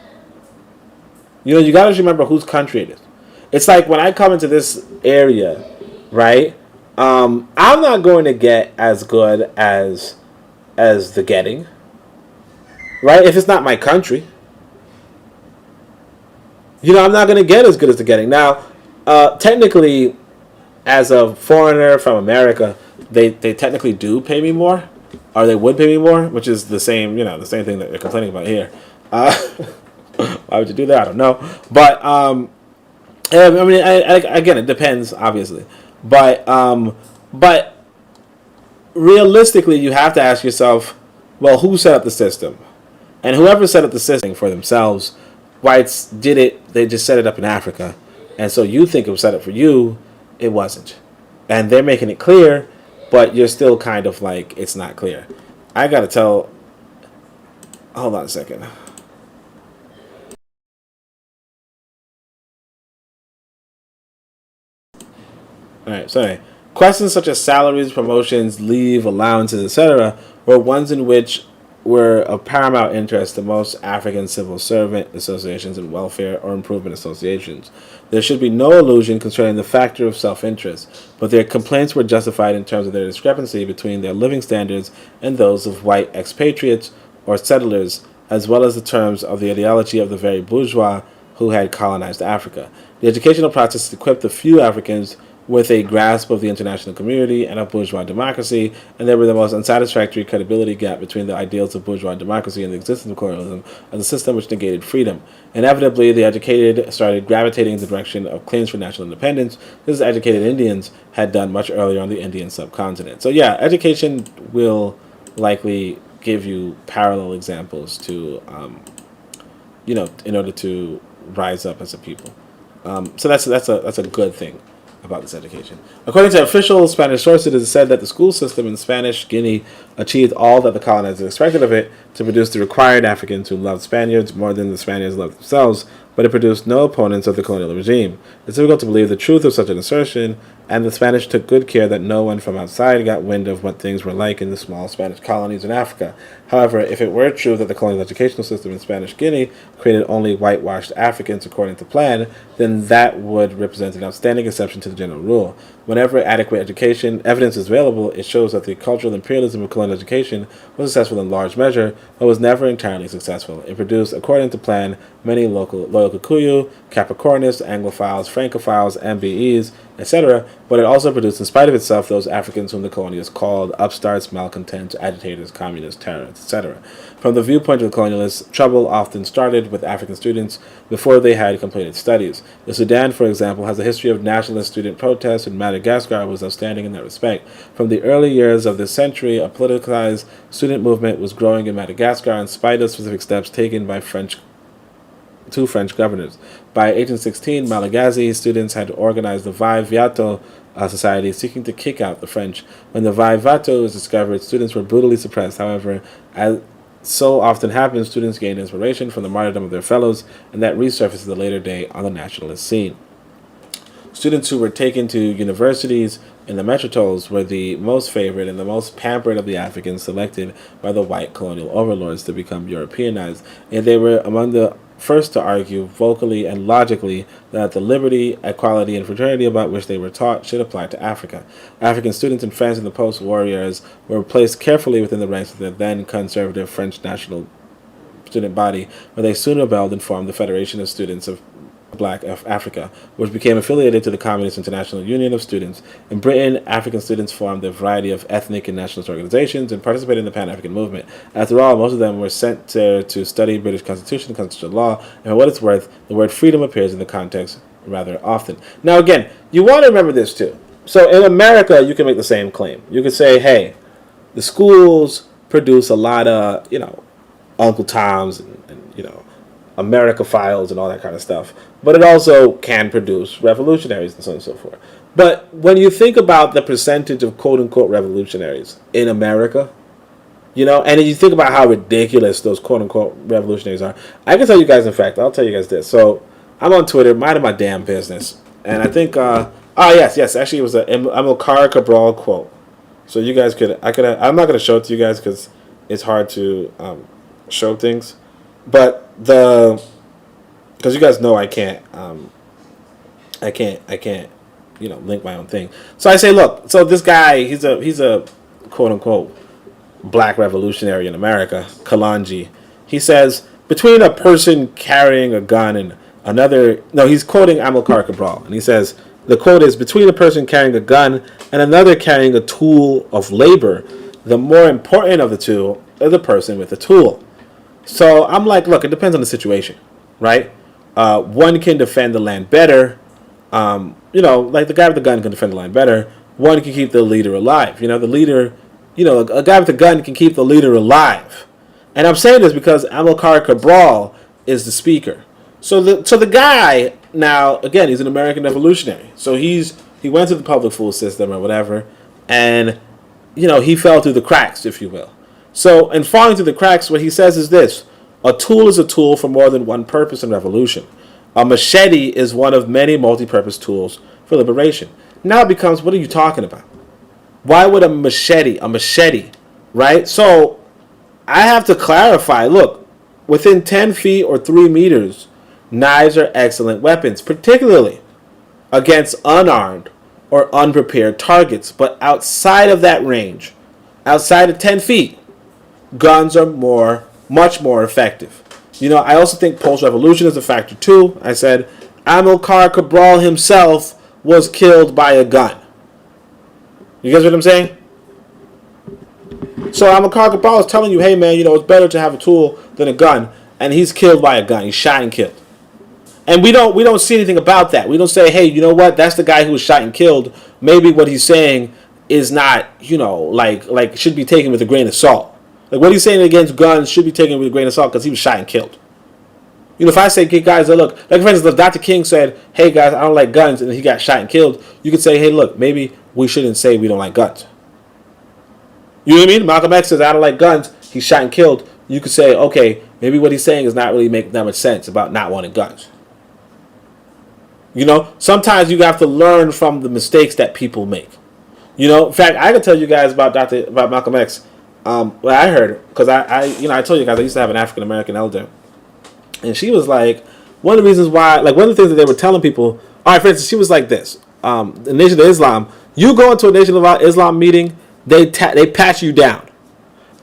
You got to remember whose country it is. It's like when I come into this area, right? I'm not going to get as good as the getting, right? If it's not my country, I'm not going to get as good as the getting. Now, technically, as a foreigner from America, they technically do pay me more, or they would pay me more, which is the same, the same thing that they're complaining about here. Why would you do that? I don't know. But again, it depends, obviously. But realistically, you have to ask yourself, well, who set up the system? And whoever set up the system for themselves, whites did it. They just set it up in Africa, and so you think it was set up for you. It wasn't, and they're making it clear, but you're still kind of like it's not clear. I gotta tell. Hold on a second. All right, sorry. Questions such as salaries, promotions, leave, allowances, etc., were ones in which were of paramount interest to most African civil servant associations and welfare or improvement associations. There should be no illusion concerning the factor of self-interest, but their complaints were justified in terms of their discrepancy between their living standards and those of white expatriates or settlers, as well as the terms of the ideology of the very bourgeois who had colonized Africa. The educational process equipped the few Africans with a grasp of the international community and of bourgeois democracy, and there were the most unsatisfactory credibility gap between the ideals of bourgeois democracy and the existence of colonialism as a system which negated freedom. Inevitably, the educated started gravitating in the direction of claims for national independence, just as educated Indians had done much earlier on the Indian subcontinent. So yeah, education will likely give you parallel examples to, in order to rise up as a people. So that's a good thing about this education. According to official Spanish sources, it is said that the school system in Spanish Guinea achieved all that the colonizers expected of it to produce the required Africans who loved Spaniards more than the Spaniards loved themselves, but it produced no opponents of the colonial regime. It's difficult to believe the truth of such an assertion, and the Spanish took good care that no one from outside got wind of what things were like in the small Spanish colonies in Africa. However, if it were true that the colonial educational system in Spanish Guinea created only whitewashed Africans according to plan, then that would represent an outstanding exception to the general rule. Whenever adequate education evidence is available, it shows that the cultural imperialism of colonial education was successful in large measure, but was never entirely successful. It produced, according to plan, many loyal Kikuyu, Capricornists, Anglophiles, Francophiles, MBEs, etc., but it also produced, in spite of itself, those Africans whom the colonialists called upstarts, malcontents, agitators, communists, terrorists, etc. From the viewpoint of the colonialists, trouble often started with African students before they had completed studies. The Sudan, for example, has a history of nationalist student protests, and Madagascar was outstanding in that respect. From the early years of this century, a politicized student movement was growing in Madagascar in spite of specific steps taken by two French governors. By 1816, Malagasy students had organized the Vai Viato society seeking to kick out the French. When the Vai Vato was discovered, students were brutally suppressed. However, as so often happens, students gained inspiration from the martyrdom of their fellows, and that resurfaced at a later date on the nationalist scene. Students who were taken to universities in the metropoles were the most favored and the most pampered of the Africans selected by the white colonial overlords to become Europeanized, and they were among the first to argue vocally and logically that the liberty, equality, and fraternity about which they were taught should apply to Africa. African students in France in the post-war years were placed carefully within the ranks of the then conservative French national student body, where they soon rebelled and formed the Federation of Students of Black Africa, which became affiliated to the Communist International Union of Students. In Britain, African students formed a variety of ethnic and nationalist organizations and participated in the Pan-African movement. After all, most of them were sent there to study British Constitution and constitutional law, and for what it's worth, the word freedom appears in the context rather often. Now again, you want to remember this too. So in America, you can make the same claim. You could say, hey, the schools produce a lot of, Uncle Toms and America Files and all that kind of stuff. But it also can produce revolutionaries and so on and so forth. But when you think about the percentage of quote-unquote revolutionaries in America, and you think about how ridiculous those quote-unquote revolutionaries are, I can tell you guys, in fact, I'll tell you guys this. So I'm on Twitter, minding my damn business. And I think, yes, actually it was a Amilcar Cabral quote. So you guys I'm not going to show it to you guys because it's hard to show things. But because you guys know I can't link my own thing. So I say, look, so this guy, he's a quote unquote black revolutionary in America, Kalanji. He says, between a person carrying a gun and another, no, he's quoting Amilcar Cabral, and he says, the quote is, between a person carrying a gun and another carrying a tool of labor, the more important of the two is the person with the tool. So I'm like, look, it depends on the situation, right? One can defend the land better. Like the guy with the gun can defend the land better. One can keep the leader alive. The leader, a guy with a gun can keep the leader alive. And I'm saying this because Amilcar Cabral is the speaker. So the guy, now, again, he's an American revolutionary. So he went through the public school system or whatever, and, he fell through the cracks, if you will. So, in falling through the cracks, what he says is this: a tool is a tool for more than one purpose in revolution. A machete is one of many multi-purpose tools for liberation. Now it becomes, what are you talking about? Why would a machete, right? So, I have to clarify, look, within 10 feet or 3 meters, knives are excellent weapons, particularly against unarmed or unprepared targets. But outside of that range, outside of 10 feet, guns are much more effective. I also think post-revolution is a factor too. I said Amilcar Cabral himself was killed by a gun. You guys what I'm saying? So Amilcar Cabral is telling you, hey man, it's better to have a tool than a gun, and he's killed by a gun. He's shot and killed. And we don't see anything about that. We don't say, hey, you know what? That's the guy who was shot and killed. Maybe what he's saying is not, like should be taken with a grain of salt. Like what he's saying against guns should be taken with a grain of salt because he was shot and killed. If I say, hey, guys, look, like for instance, if Dr. King said, hey, guys, I don't like guns, and he got shot and killed, you could say, hey, look, maybe we shouldn't say we don't like guns. You know what I mean? Malcolm X says, I don't like guns, he's shot and killed. You could say, okay, maybe what he's saying is not really making that much sense about not wanting guns. Sometimes you have to learn from the mistakes that people make. In fact, I can tell you guys about Malcolm X. What I heard, because I told you guys I used to have an African American elder, and she was like, one of the reasons why, like one of the things that they were telling people. All right, for instance, she was like this: the Nation of Islam. You go into a Nation of Islam meeting, they pat you down.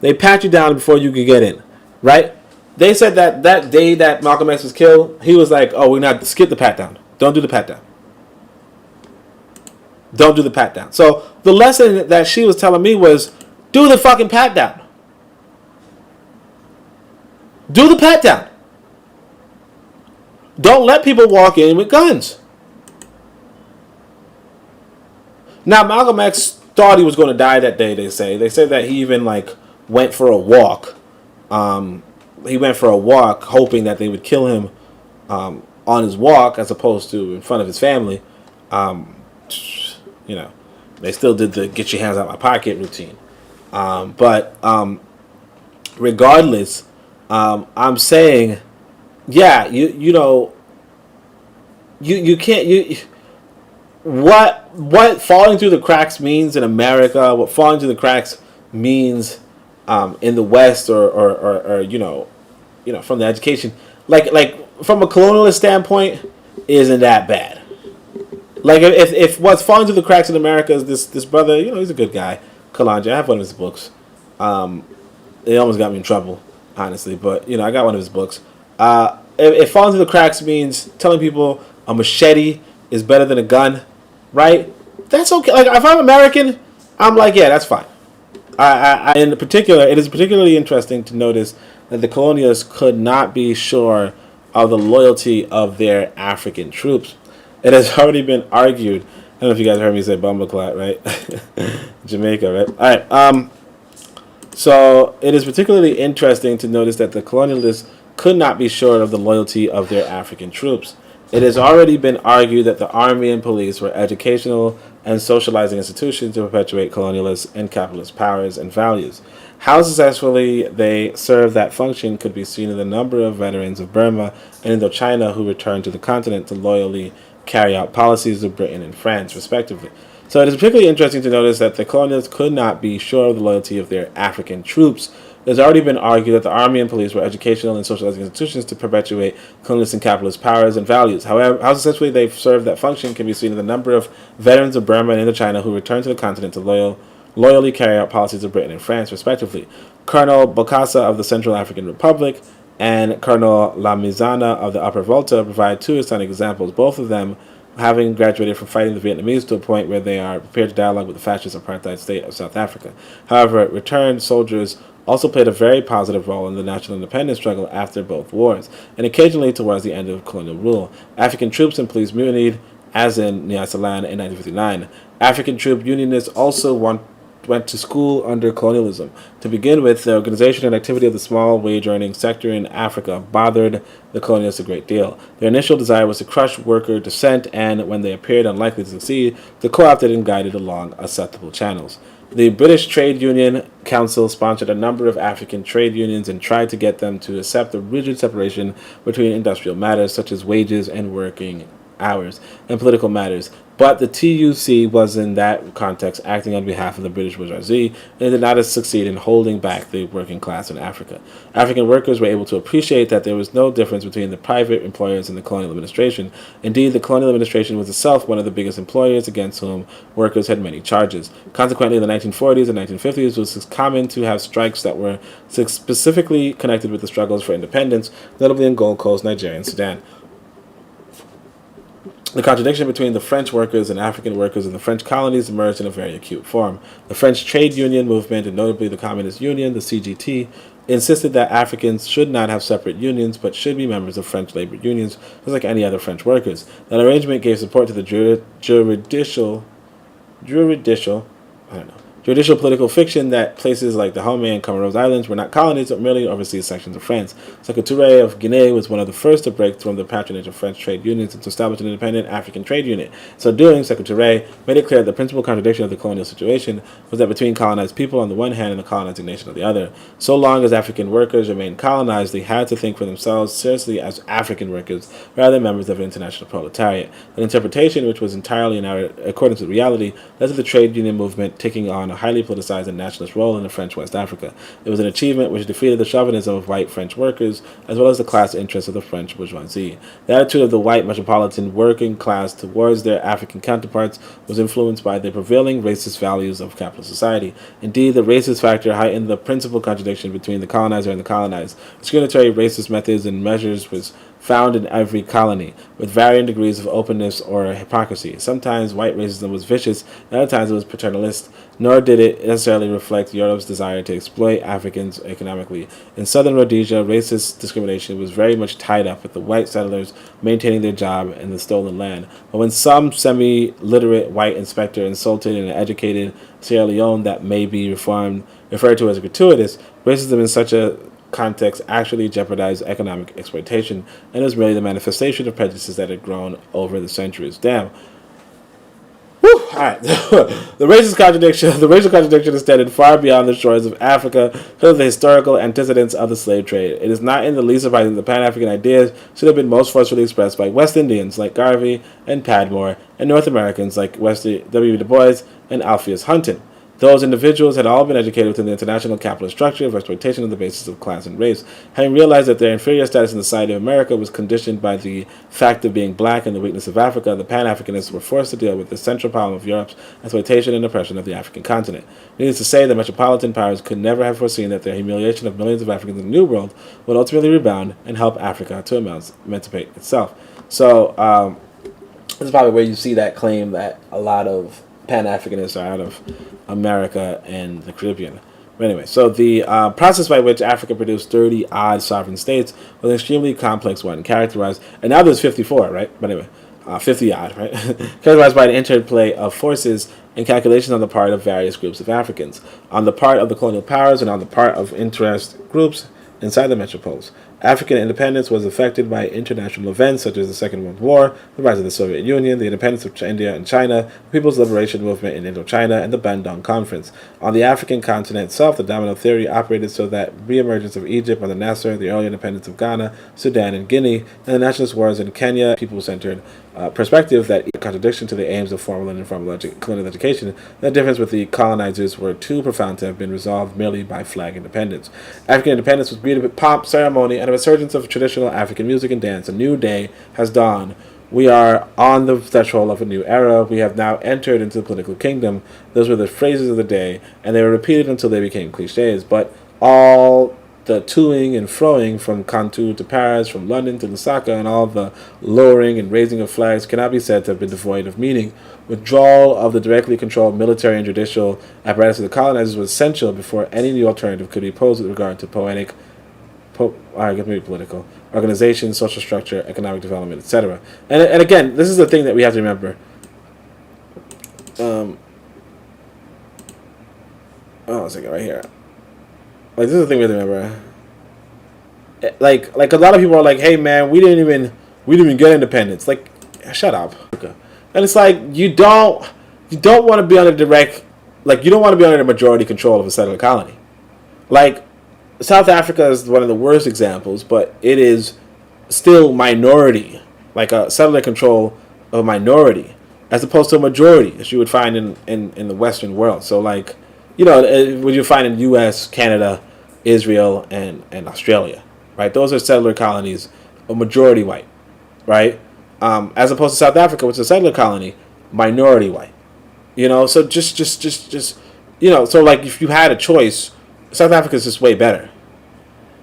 They pat you down before you can get in, right? They said that day that Malcolm X was killed, he was like, "Oh, we're not skip the pat down. Don't do the pat down. Don't do the pat down." So the lesson that she was telling me was, do the fucking pat down. Do the pat down. Don't let people walk in with guns. Now, Malcolm X thought he was going to die that day, they say. They said that he even, went for a walk. He went for a walk hoping that they would kill him on his walk as opposed to in front of his family. They still did the get your hands out my pocket routine. But regardless, I'm saying, yeah, you can't, what falling through the cracks means in America, what falling through the cracks means in the West, or from the education, like from a colonialist standpoint, isn't that bad. Like if what's falling through the cracks in America is this brother, he's a good guy, Kalanja. I have one of his books. It almost got me in trouble, honestly, but I got one of his books. If falling through the cracks means telling people a machete is better than a gun, right? That's okay. Like if I'm American, I'm like, yeah, that's fine. In particular, it is particularly interesting to notice that the colonialists could not be sure of the loyalty of their African troops. It has already been argued. I don't know if you guys heard me say bumbleclot, right? Jamaica, right? All right. So it is particularly interesting to notice that the colonialists could not be sure of the loyalty of their African troops. It has already been argued that the army and police were educational and socializing institutions to perpetuate colonialist and capitalist powers and values. How successfully they served that function could be seen in the number of veterans of Burma and Indochina who returned to the continent to loyally carry out policies of Britain and France, respectively. So it is particularly interesting to notice that the colonialists could not be sure of the loyalty of their African troops. It has already been argued that the army and police were educational and socializing institutions to perpetuate colonialist and capitalist powers and values. However, how successfully they served that function can be seen in the number of veterans of Burma and Indochina who returned to the continent to loyally carry out policies of Britain and France, respectively. Colonel Bokassa of the Central African Republic and Colonel Lamizana of the Upper Volta provide two stunning examples, both of them having graduated from fighting the Vietnamese to a point where they are prepared to dialogue with the fascist apartheid state of South Africa. However, returned soldiers also played a very positive role in the national independence struggle after both wars, and occasionally towards the end of colonial rule. African troops and police mutinied, as in Nyasaland in 1959. African troop unionists also went to school under colonialism. To begin with, the organization and activity of the small wage-earning sector in Africa bothered the colonialists a great deal. Their initial desire was to crush worker dissent, and when they appeared unlikely to succeed, they co-opted and guided along acceptable channels. The British Trade Union Council sponsored a number of African trade unions and tried to get them to accept a rigid separation between industrial matters such as wages and working hours and political matters. But the TUC was in that context acting on behalf of the British bourgeoisie and did not succeed in holding back the working class in Africa. African workers were able to appreciate that there was no difference between the private employers and the colonial administration. Indeed, the colonial administration was itself one of the biggest employers against whom workers had many charges. Consequently, in the 1940s and 1950s, it was common to have strikes that were specifically connected with the struggles for independence, notably in Gold Coast, Nigeria, and Sudan. The contradiction between the French workers and African workers in the French colonies emerged in a very acute form. The French trade union movement, and notably the Communist Union, the CGT, insisted that Africans should not have separate unions but should be members of French labor unions, just like any other French workers. That arrangement gave support to the judicial political fiction that places like Dahomey and Comoros Islands were not colonies but merely overseas sections of France. Sekou Touré of Guinea was one of the first to break from the patronage of French trade unions and to establish an independent African trade unit. So doing, Sekou Touré made it clear that the principal contradiction of the colonial situation was that between colonized people on the one hand and the colonizing nation on the other. So long as African workers remained colonized, they had to think for themselves seriously as African workers rather than members of an international proletariat. An interpretation which was entirely in accordance with reality led to the trade union movement taking on a highly politicized and nationalist role in the French West Africa. It was an achievement which defeated the chauvinism of white French workers, as well as the class interests of the French bourgeoisie. The attitude of the white metropolitan working class towards their African counterparts was influenced by the prevailing racist values of capitalist society. Indeed, the racist factor heightened the principal contradiction between the colonizer and the colonized. Discriminatory racist methods and measures was found in every colony, with varying degrees of openness or hypocrisy. Sometimes white racism was vicious, and other times it was paternalist, nor did it necessarily reflect Europe's desire to exploit Africans economically. In southern Rhodesia, racist discrimination was very much tied up with the white settlers maintaining their job in the stolen land. But when some semi-literate white inspector insulted an educated Sierra Leone that may be referred to as gratuitous, racism in such a context actually jeopardized economic exploitation, and it was merely the manifestation of prejudices that had grown over the centuries. Damn. Whew. All right. The racial contradiction extended far beyond the shores of Africa because of the historical antecedents of the slave trade. It is not in the least surprising that the Pan-African ideas should have been most forcefully expressed by West Indians like Garvey and Padmore, and North Americans like W. Du Bois and Alpheus Hunton. Those individuals had all been educated within the international capitalist structure of exploitation on the basis of class and race. Having realized that their inferior status in the society of America was conditioned by the fact of being black and the weakness of Africa, the Pan-Africanists were forced to deal with the central problem of Europe's exploitation and oppression of the African continent. Needless to say, the metropolitan powers could never have foreseen that their humiliation of millions of Africans in the New World would ultimately rebound and help Africa to emancipate itself. So, this is probably where you see that claim that a lot of Pan-Africanists are out of America and the Caribbean. But anyway, so the process by which Africa produced 30-odd sovereign states was an extremely complex one, characterized, and now there's 54, right? But anyway, 50-odd, right? Characterized by an interplay of forces and calculations on the part of various groups of Africans, on the part of the colonial powers, and on the part of interest groups inside the metropoles. African independence was affected by international events such as the Second World War, the rise of the Soviet Union, the independence of India and China, the People's Liberation Movement in Indochina, and the Bandung Conference. On the African continent itself, the domino theory operated so that re-emergence of Egypt under Nasser, the early independence of Ghana, Sudan, and Guinea, and the nationalist wars in Kenya, people-centered perspective that in contradiction to the aims of formal and informal colonial education, the difference with the colonizers were too profound to have been resolved merely by flag independence. African independence was greeted with pomp, ceremony, and a resurgence of traditional African music and dance. A new day has dawned. We are on the threshold of a new era. We have now entered into the political kingdom. Those were the phrases of the day, and they were repeated until they became cliches. But all the toing and froing from Cantu to Paris, from London to Lusaka, and all the lowering and raising of flags cannot be said to have been devoid of meaning. Withdrawal of the directly controlled military and judicial apparatus of the colonizers was essential before any new alternative could be posed with regard to political organization, social structure, economic development, etc. And again, this is the thing that we have to remember. A second, right here. Like, this is the thing we have to remember. Like a lot of people are like, "Hey, man, we didn't even get independence." Like, shut up. And it's like you don't want to be under direct, like you don't want to be under the majority control of a settler colony. Like, South Africa is one of the worst examples, but it is still minority, like a settler control of a minority, as opposed to a majority, as you would find in the Western world. So, like, you know, what you find in U.S., Canada, Israel, and Australia, right? Those are settler colonies, a majority white, right? As opposed to South Africa, which is a settler colony, minority white. You know, so just you know, so like if you had a choice, South Africa is just way better.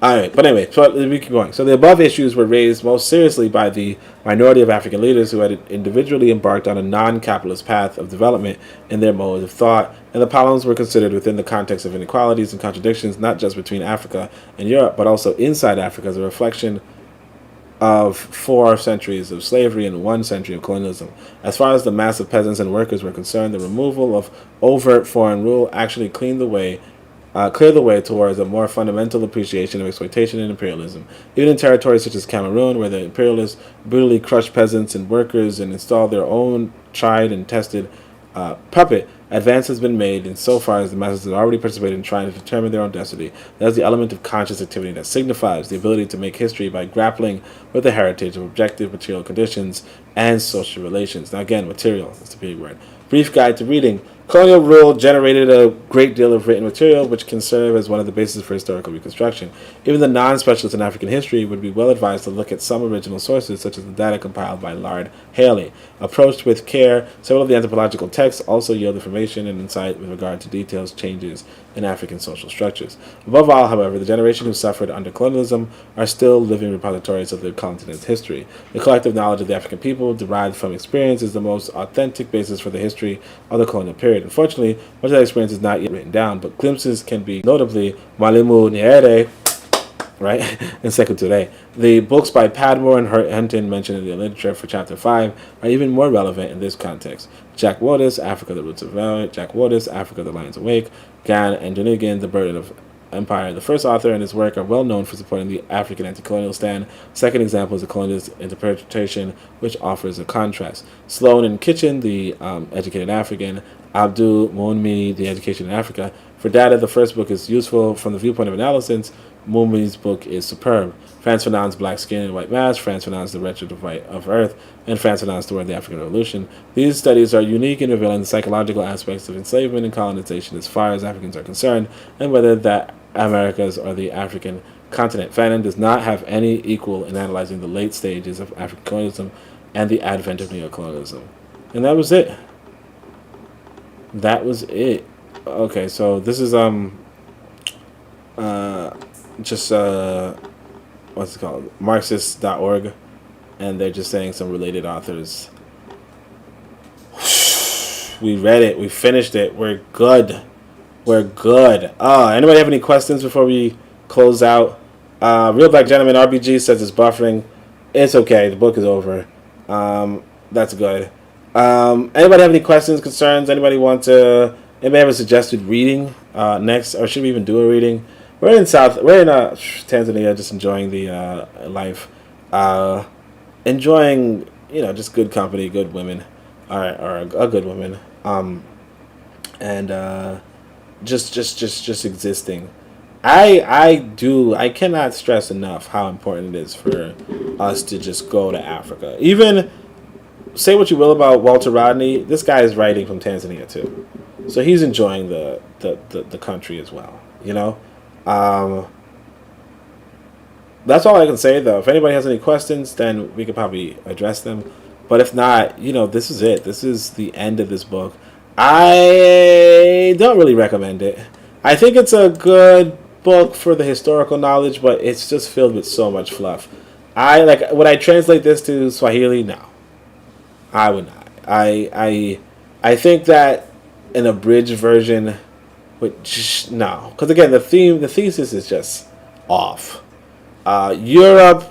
All right, but anyway, so let me keep going. So the above issues were raised most seriously by the minority of African leaders who had individually embarked on a non-capitalist path of development in their mode of thought, and the problems were considered within the context of inequalities and contradictions, not just between Africa and Europe, but also inside Africa as a reflection of 4 centuries of slavery and 1 century of colonialism. As far as the mass of peasants and workers were concerned, the removal of overt foreign rule actually cleared the way towards a more fundamental appreciation of exploitation and imperialism. Even in territories such as Cameroon, where the imperialists brutally crushed peasants and workers and installed their own tried and tested puppet, advance has been made insofar as the masses have already participated in trying to determine their own destiny. That is the element of conscious activity that signifies the ability to make history by grappling with the heritage of objective material conditions and social relations. Now again, material is the big word. Brief guide to reading. Colonial rule generated a great deal of written material which can serve as one of the bases for historical reconstruction. Even the non-specialist in African history would be well advised to look at some original sources, such as the data compiled by Lard Haley. Approached with care, several of the anthropological texts also yield information and insight with regard to details, changes in African social structures. Above all, however, the generation who suffered under colonialism are still living repositories of their continent's history. The collective knowledge of the African people derived from experience is the most authentic basis for the history of the colonial period. Unfortunately, much of that experience is not yet written down, but glimpses can be, notably Mwalimu Nyerere, right, and Sekou Touré. The books by Padmore and Hunton mentioned in the literature for Chapter 5 are even more relevant in this context. Jack Waters, Africa, the Roots of Valor, Jack Waters, Africa, the Lions Awake, Gan and Dunigan, The Burden of Empire. The first author and his work are well known for supporting the African anti-colonial stand. Second example is a colonialist interpretation, which offers a contrast. Sloan and Kitchen, The Educated African, Abdul Mounmi, The Education in Africa. For data, the first book is useful from the viewpoint of analysis. Mounmi's book is superb. Frantz Fanon's Black Skin and White Mask, Frantz Fanon's The Wretched of Earth, and Frantz Fanon's Toward the African Revolution. These studies are unique in revealing the psychological aspects of enslavement and colonization as far as Africans are concerned, and whether that Americas or the African continent. Fanon does not have any equal in analyzing the late stages of African colonialism and the advent of neocolonialism. And that was it. That was it. Okay, so this is just what's it called? Marxist.org, and they're just saying some related authors. We read it. We finished it. We're good. We're good. Anybody have any questions before we close out? Real Black Gentleman RBG says it's buffering. It's okay. The book is over. That's good. Anybody have any questions, concerns? Anybody have a suggested reading next, or should we even do a reading? We're in Tanzania, just enjoying the life, enjoying just good company, good women, or a good woman, and just existing. I cannot stress enough how important it is for us to just go to Africa. Even say what you will about Walter Rodney, this guy is writing from Tanzania too, so he's enjoying the country as well. That's all I can say, though. If anybody has any questions, then we could probably address them. But if not, this is it. This is the end of this book. I don't really recommend it. I think it's a good book for the historical knowledge, but it's just filled with so much fluff. Would I translate this to Swahili? No, I would not. I think that an abridged version no, because again, the thesis is just off. Europe,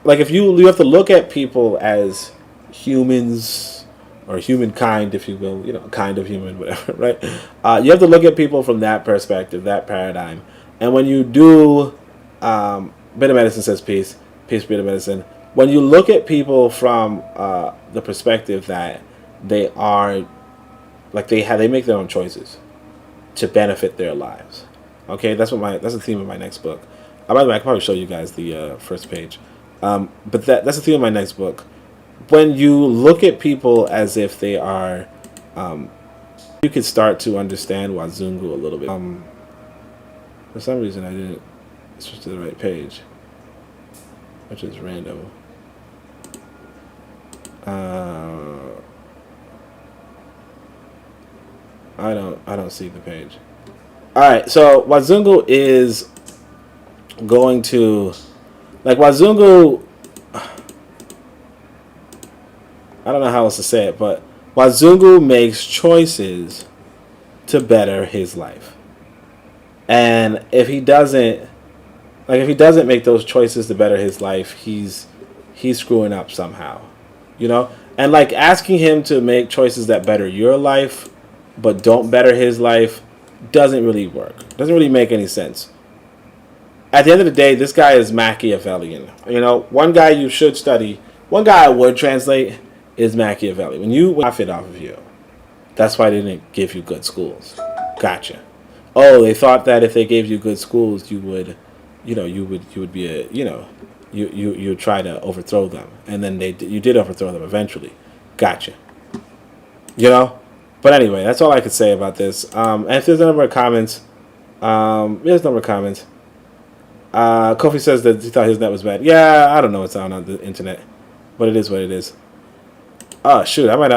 if you have to look at people as humans or humankind, if you will, kind of human, whatever, right? You have to look at people from that perspective, that paradigm. And when you do, Bit of Medicine says peace, Bit of Medicine. When you look at people from the perspective that they are, they make their own choices to benefit their lives. Okay, that's the theme of my next book. By the way, I can probably show you guys the first page. But that's the theme of my next book. When you look at people as if they are, you can start to understand Wazungu a little bit. For some reason, I didn't switch to the right page, which is random. I don't see the page. All right, so Wazungu is going to, like, Wazungu, I don't know how else to say it, but Wazungu makes choices to better his life. And if he doesn't, make those choices to better his life, he's screwing up somehow, you know? And like asking him to make choices that better your life but don't better his life doesn't really work. Doesn't really make any sense. At the end of the day, this guy is Machiavellian. You know, one guy you should study, one guy I would translate is Machiavelli. When you profit off of you, that's why they didn't give you good schools. Gotcha. Oh, they thought that if they gave you good schools, you would, you would be a, you would try to overthrow them, and then you did overthrow them eventually. Gotcha. You know, but anyway, that's all I could say about this. And if there's a number of comments, Kofi says that he thought his net was bad. Yeah, I don't know what's on the internet, but it is what it is. Oh shoot, I might